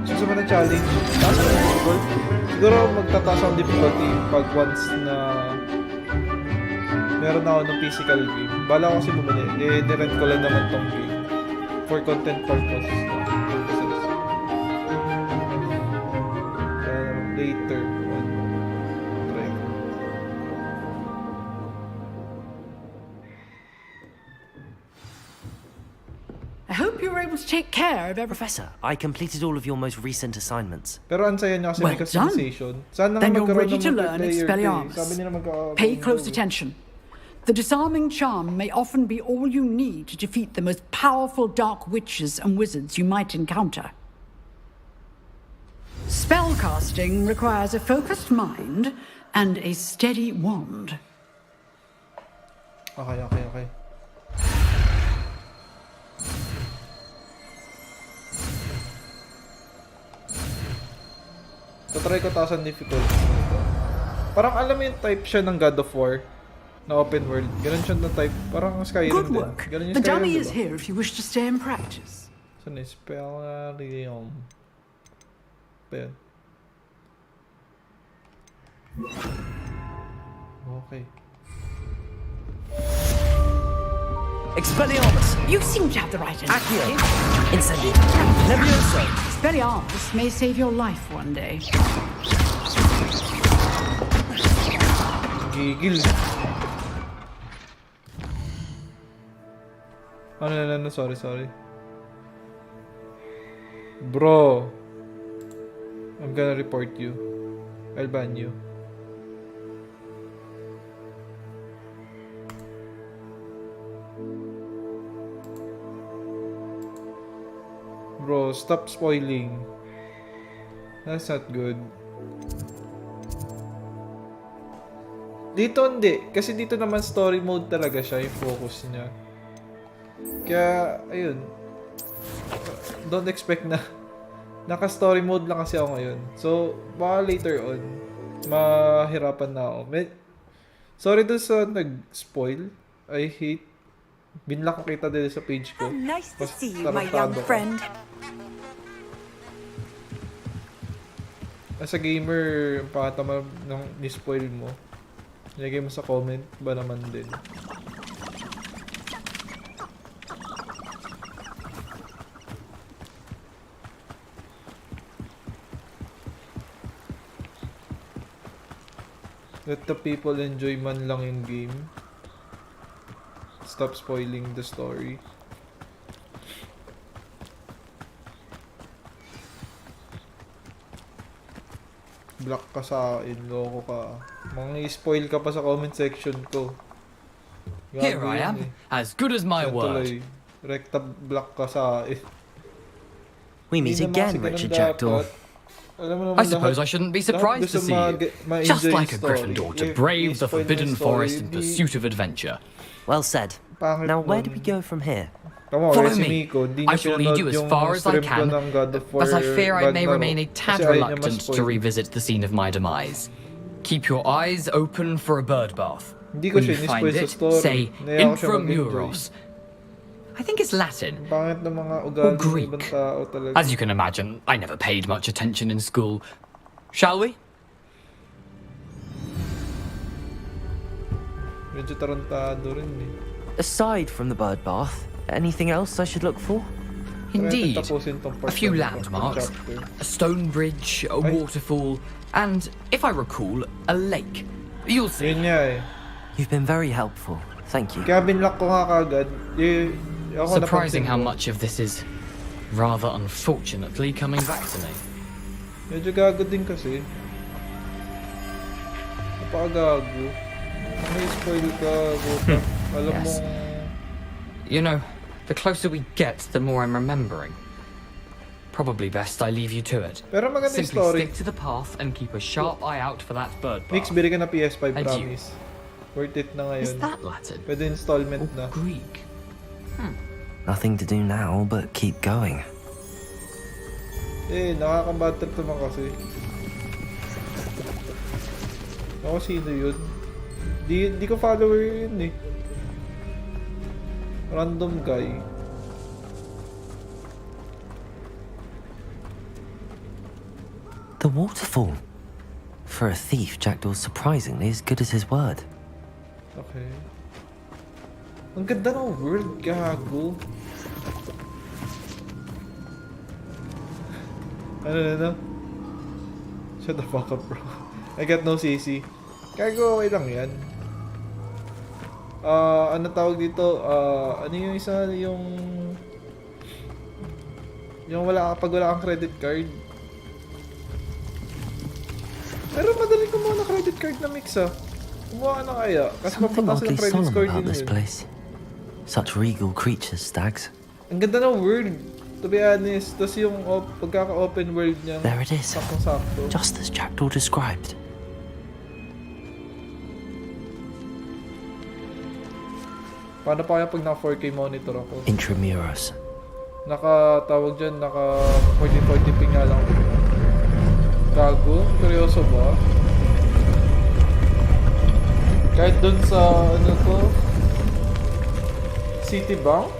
gusto mo ng challenge, taas ang difficulty. Siguro magtataas ang difficulty pag once na meron ako ng physical game. Bala ko kasi bumili. Nirent ko lang naman tong game. For content purposes. Kaya later on. Try ko. I hope you were able to take care of every... Professor, I completed all of your most recent assignments. Pero ang saya niya kasi may Well customization. Sana Then you're magkaroon ready ng to learn multiplayer Expelliarmus. Sabi nila Pay close attention. The disarming charm may often be all you need to defeat the most powerful dark witches and wizards you might encounter. Spellcasting requires a focused mind and a steady wand. Okay. Tatry ko taas ang difficulty nito. Parang alam mo yung type siya ng God of War na open world. Ganun siya na type. Parang Skyrim Good din. work. Ganun yung The Skyrim, dummy is diba? here if you wish to stay and practice. Saan yung Spellarium? Ben. Okay. Expelliarmus! You seem to have the right Accio! answer. Incendio! Levioso! Expelliarmus may save your life one day. Gigil. No, sorry. Bro. I'm gonna report you. I'll ban you. Bro, stop spoiling. That's not good. Dito hindi. Kasi dito naman story mode talaga siya. Yung focus niya. Kaya, ayun. Don't expect na naka-story mode lang kasi ako ngayon. So, baka later on, mahirapan na ako. Sorry dun sa nag-spoil. I hate. Binlock ko kita dito sa page ko. Nice to Mas see you, my young tarantado ko. friend. As a gamer, yung pakatama ng ni-spoil mo, nilagay mo sa comment, ba naman din? Let the people enjoy man lang yung game. Stop spoiling the story. Block ka sa akin, loko ka. Mga spoil ka pa sa comment section ko. Here I am, as good as my word. Rekta block ka sa akin. We meet again, Richard Jackdaw. I suppose I shouldn't be surprised to see you. Just like a Gryffindor to brave the forbidden forest in pursuit of adventure. Well said. Now where do we go from here? Follow me. I shall lead you as far as I can, but I fear I may remain a tad reluctant to revisit the scene of my demise. Keep your eyes open for a bird bath. When you find it, say Intramuros. I think it's Latin or Greek. As you can imagine, I never paid much attention in school. Shall we? Medyo tarantado rin eh. Aside from the bird bath, anything else I should look for? Indeed. A few landmarks, a stone bridge, a waterfall, and, if I recall, a lake. You'll see. Yun nga eh. You've been very helpful. Thank you. Kaya binlock ko nga kagad. Surprising how much of this is, rather unfortunately, coming back to me. Medyo gago din kasi. Napakagago. May spoil ka, Gota. Alam mo... You know, the closer we get, the more I'm remembering. Probably best I leave you to it. Pero maganda yung Simply story. stick to the path and keep a sharp eye out for that bird bath. Mix, bili ka na PS5, And you? promise. Worth it na ngayon. Is that Latin? Pwede installment na. Greek? Nothing to do now but keep going. Eh, nakaka-bad trip naman kasi. Ako, sino yun? Di ko follower yun eh. Random guy. The waterfall. For a thief, Jackdaw's surprisingly as good as his word. Okay. Ang ganda ng world, gago. Ano? Shut the fuck up, bro. I got no CC. Kago, okay lang yan. Ano tawag dito? Ano yung isa, yung pag wala kang credit card. Pero madali kumuha ng credit card na mix ah. Kumuha ka na kaya. Kasi Something mapataas oddly ng credit solemn score about din this yun. place. Such regal creatures, stags. Ang ganda ng world. To be honest. Tapos yung pagkaka-open world niya. There it is. Saktong-sakto. Just as Jackdaw described. Paano pa kaya pag naka 4K monitor ako? Intramuros. Nakatawag dyan, naka 40-40p nga lang. Gago? Seryoso ba? Kahit dun sa, ano to? Citibank?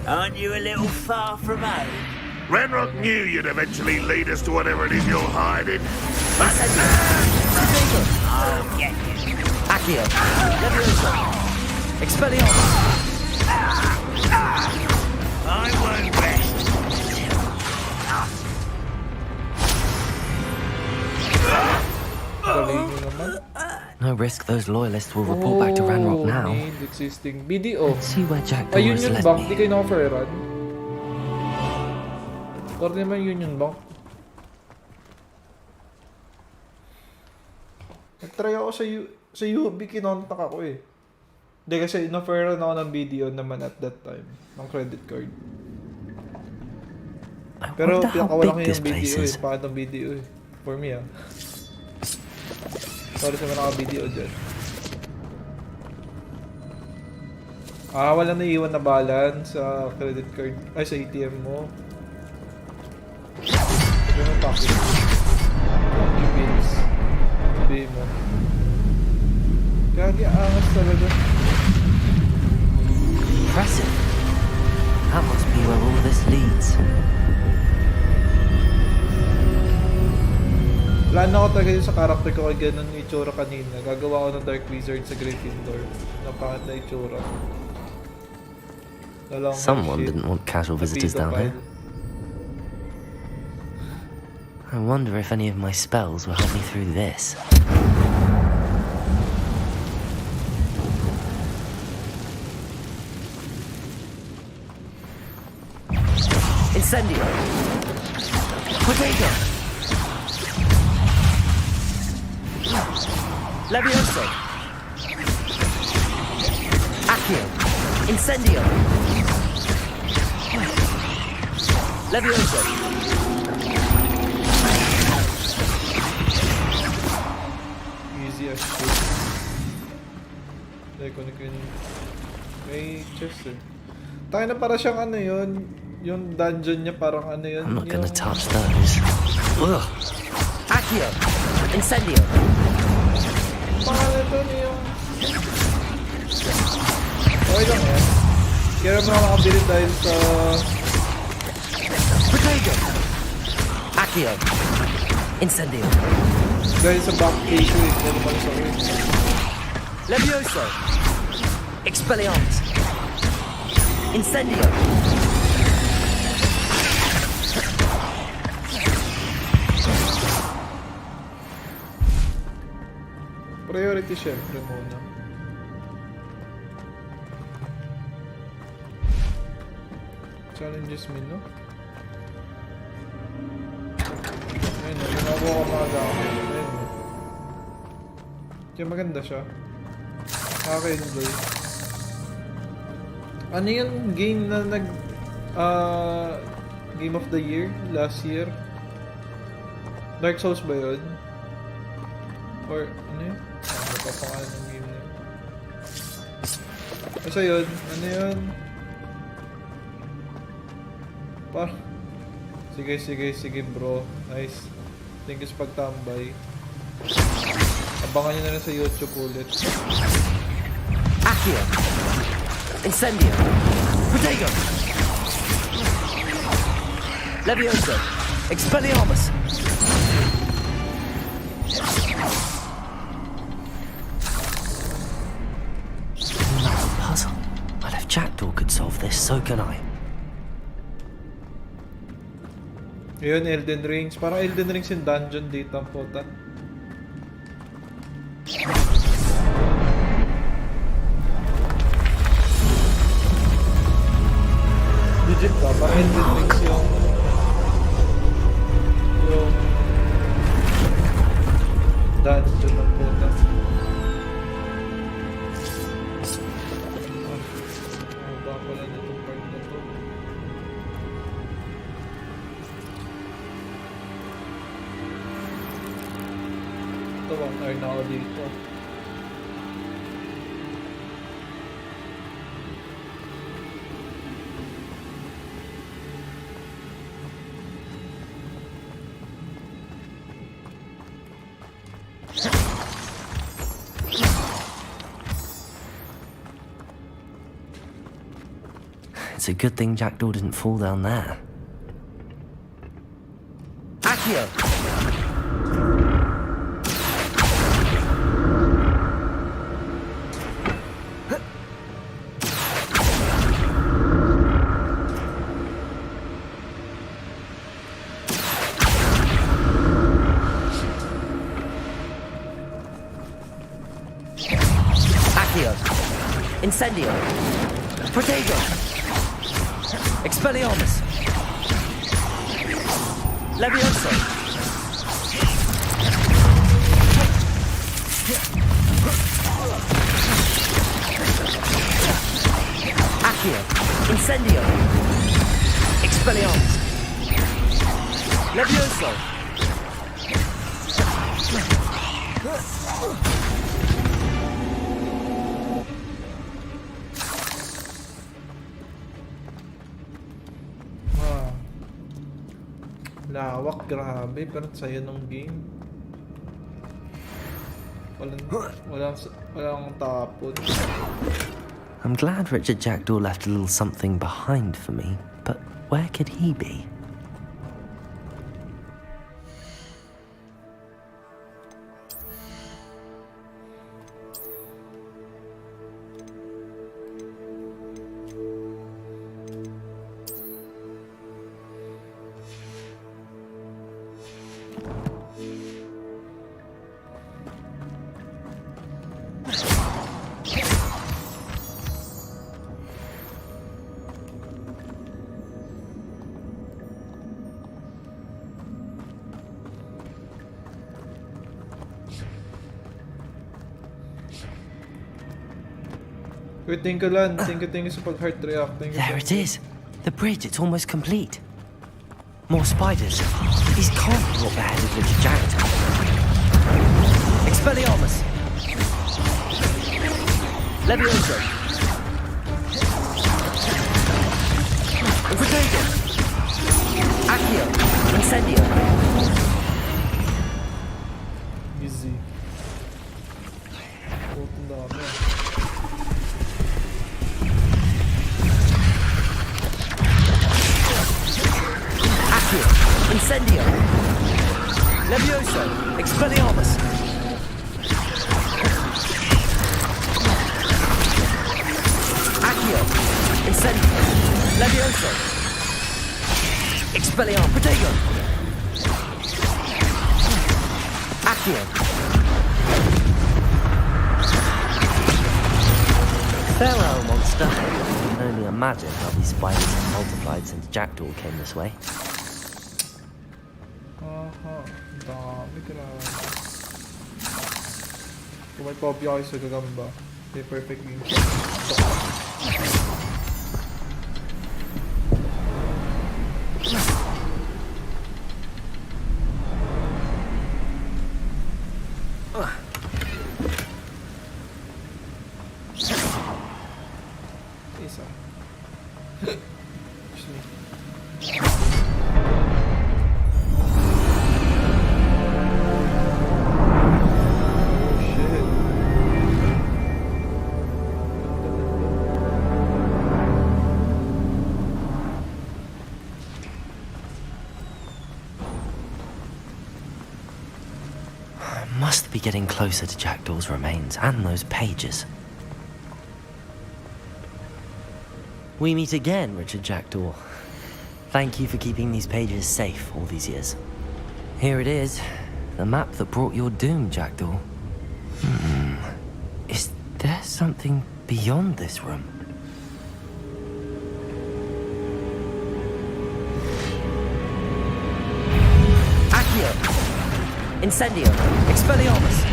Aren't you a little far from home? Renrock knew you'd eventually lead us to whatever it is you're hiding. I'll get you. Accio. Levioso. Expelliarmus. I won't rest. Galing nyo naman. No risk those loyalists will report back to Ranrock now. Need existing BDO. Let's see where Jackdaw Ayun has yun led bank, me. di kayo na-offeran. Or naman Union Bank. Nag-try ako sa UB, kinontak ako eh. Hindi kasi in-offeran ako ng BDO naman at that time. Ng credit card. Pero pinakawalan ko yung BDO eh. Bakit ang BDO eh? For me ah. Sorry sa mga naka-BDO dyan. Wala naiiwan na balance sa credit card. Ay, sa ATM mo. Sabi mo packet. Yung bills. Sabi mo. Kagi, angas talaga. Impressive. That must be where all this leads. Plano ko talaga yun sa character ko kay ganun yung itsura kanina. Gagawa ko ng Dark Wizard sa Gryffindor. Napakit na itsura. Someone didn't want casual visitors down here. I wonder if any of my spells will help me through this. Incendio! Potato! Levioso! Accio! Incendio! Levioso! Easy as shit. Like, may chest eh. Tayo na para siyang ano yun. Yung dungeon niya parang ano yun. I'm not gonna touch those. Ugh. Accio! Incendio! Pangalan ito niya yung... Okay lang yan. Kaya mo na makabili dahil sa... Potato! Accio! Incendio! Dahil sa back page ko eh. Kaya naman sa akin. Levioso! Expelliarmus! Incendio! Priority syempre muna. Challenges menu. Ayun o, ginagawa ko mga gamit. Ayun o. Kaya maganda siya. Nakaka-enjoy. Ano yung game na Game of the Year last year? Dark Souls ba yun? Or ano yun? Napapangalan ng game na yun. Basta yun, ano yun? Sige bro. Nice. Thank you sa pagtambay. Abangan nyo na rin sa YouTube ulit. Accio! Incendio! Potato! Levioso! Expelliarmus! Another puzzle. But if Jackdaw could solve this, so can I. Yun, Elden Rings. Parang Elden Rings yung dungeon dito ang puta. Legit ba? Parang Elden Rings yung dungeon ang puta. Haba pala nitong part na to. Ito, 1 hour na ako dito. It's a good thing Jackdaw didn't fall down there. Accio! Accio! Incendio! Protego! Expelliarmus! Levioso! Accio! Incendio! Expelliarmus! Levioso! Lawak, grabe, pero saya ng game. Walang tapon. I'm glad Richard Jackdaw left a little something behind for me, but where could he be? Wait, thank you lang. Thank you sa pag-heart react. There it is. The bridge, it's almost complete. More spiders. These can't be what beheaded Richard Jackdaw. Expelliarmus! Levioso! Protego! Accio! Incendio! Easy. Putang dami. Incendio! Levioso! Expelliarmus! Accio! Incendio! Levioso! Expelliarmus! Protego! Accio! Farewell, monster. I can only imagine how these spiders have multiplied since Jackdaw came this way. Dami, grabe. Kung may phobia kayo sa gagamba, may perfect game. Isa. Excuse me. Must be getting closer to Jackdaw's remains and those pages. We meet again, Richard Jackdaw. Thank you for keeping these pages safe all these years. Here it is. The map that brought your doom, Jackdaw. Is there something beyond this room? Accio! Incendio! Expelliarmus!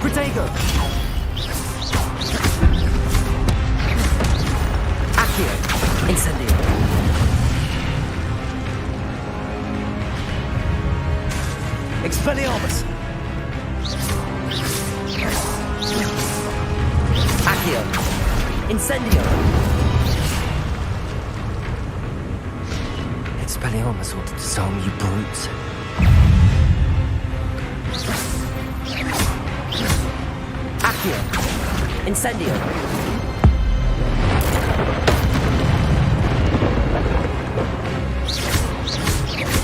Protego! Accio! Incendio! Expelliarmus! Accio! Incendio! Expelliarmus ought to disarm you brutes. Accio! Incendio!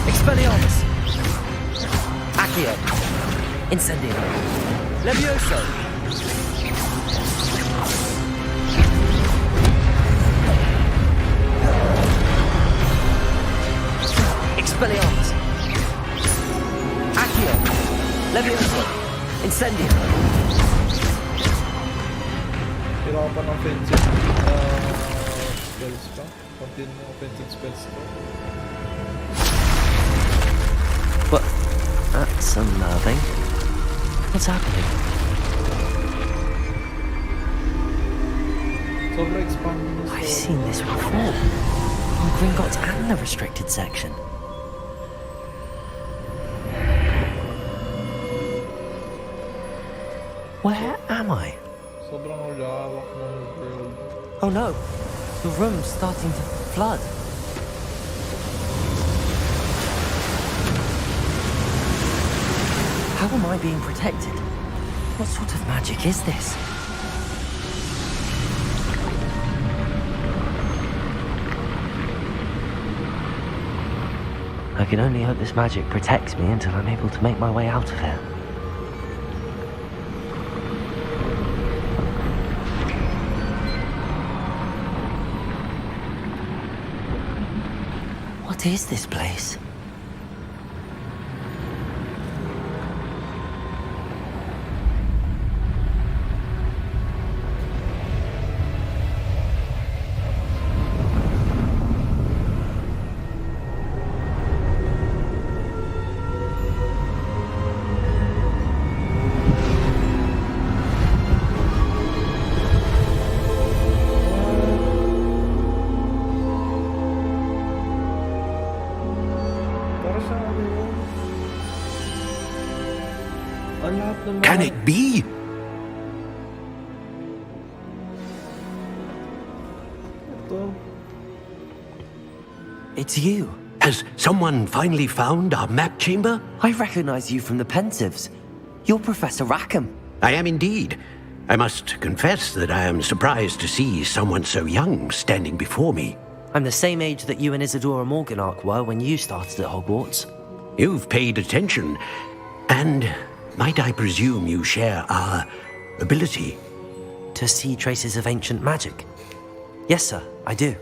Expelliarmus! Accio! Incendio! Levioso! Expelliarmus! Accio! Levioso! Incendio! Kailangan pa ng offensive spells pa. Continue offensive spells pa. But that's unnerving. What's happening? I've seen this before. On Gringotts and the restricted section. Where am I? Sobrang lawak ng world. Oh no, the room's starting to flood. How am I being protected? What sort of magic is this? I can only hope this magic protects me until I'm able to make my way out of here. What is this place? Can it be? It's you. Has someone finally found our map chamber? I recognize you from the Pensives. You're Professor Rackham. I am indeed. I must confess that I am surprised to see someone so young standing before me. I'm the same age that you and Isadora Morganach were when you started at Hogwarts. You've paid attention, and might I presume you share our ability? To see traces of ancient magic? Yes, sir, I do.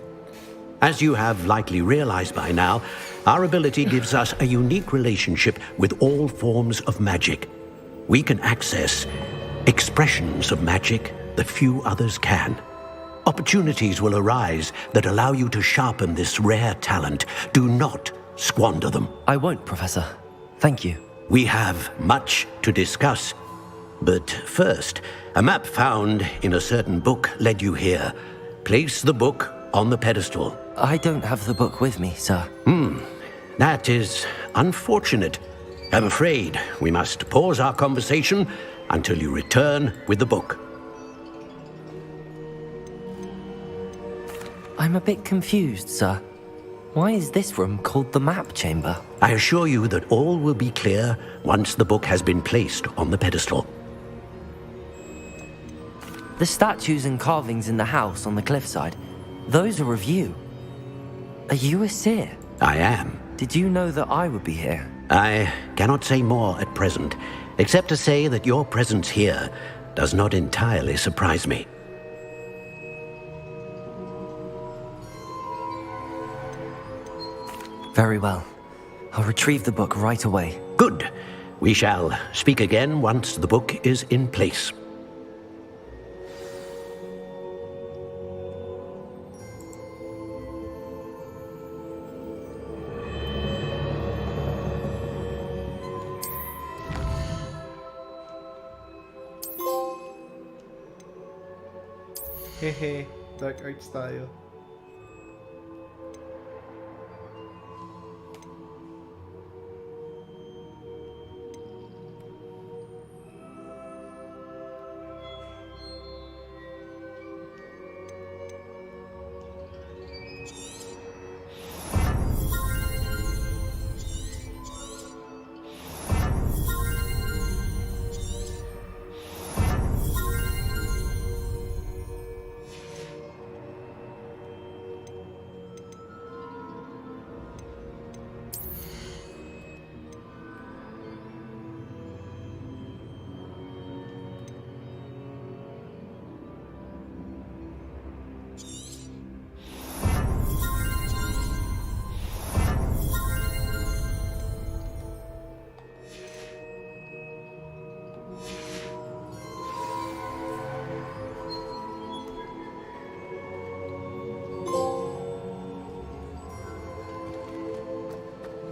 As you have likely realized by now, our ability gives us a unique relationship with all forms of magic. We can access expressions of magic that few others can. Opportunities will arise that allow you to sharpen this rare talent. Do not squander them. I won't, Professor. Thank you. We have much to discuss. But first, a map found in a certain book led you here. Place the book on the pedestal. I don't have the book with me, sir. That is unfortunate. I'm afraid we must pause our conversation until you return with the book. I'm a bit confused, sir. Why is this room called the map chamber? I assure you that all will be clear once the book has been placed on the pedestal. The statues and carvings in the house on the cliffside, those are of you. Are you a seer? I am. Did you know that I would be here? I cannot say more at present, except to say that your presence here does not entirely surprise me. Very well. I'll retrieve the book right away. Good. We shall speak again once the book is in place. Hehe, dark arts tayo.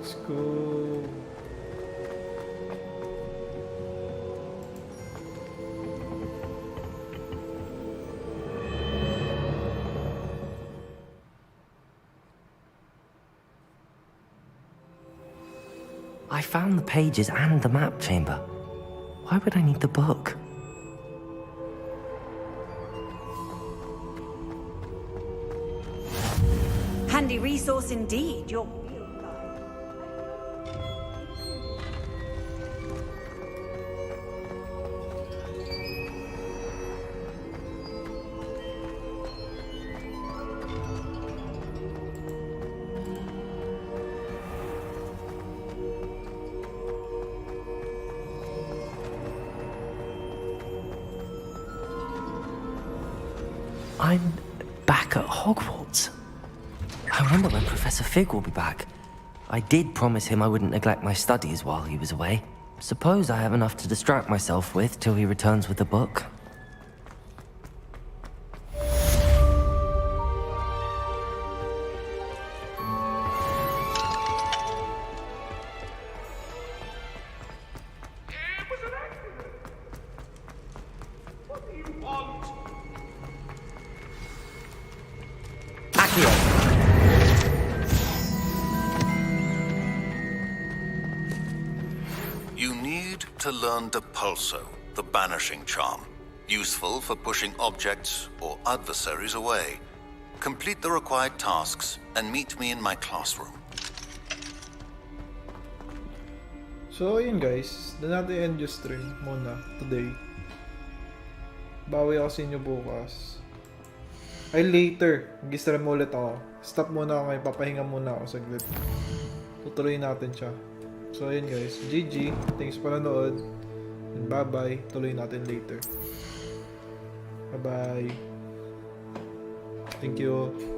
Let's go. I found the pages and the map chamber. Why would I need the book? Handy resource indeed. Your I'm back at Hogwarts. I wonder when Professor Fig will be back. I did promise him I wouldn't neglect my studies while he was away. Suppose I have enough to distract myself with till he returns with the book. You need to learn Depulso, the banishing charm. Useful for pushing objects or adversaries away. Complete the required tasks and meet me in my classroom. So yun guys, doon natin end yung stream muna today. Bawi ako sa inyo bukas. Ay later, mag-stream ulit ako. Stop muna ako ngayon, papahinga muna ako saglit. Tutuloy natin siya. So yun guys, GG, thanks for nanood. And bye bye, tuloy natin later. Bye bye. Thank you.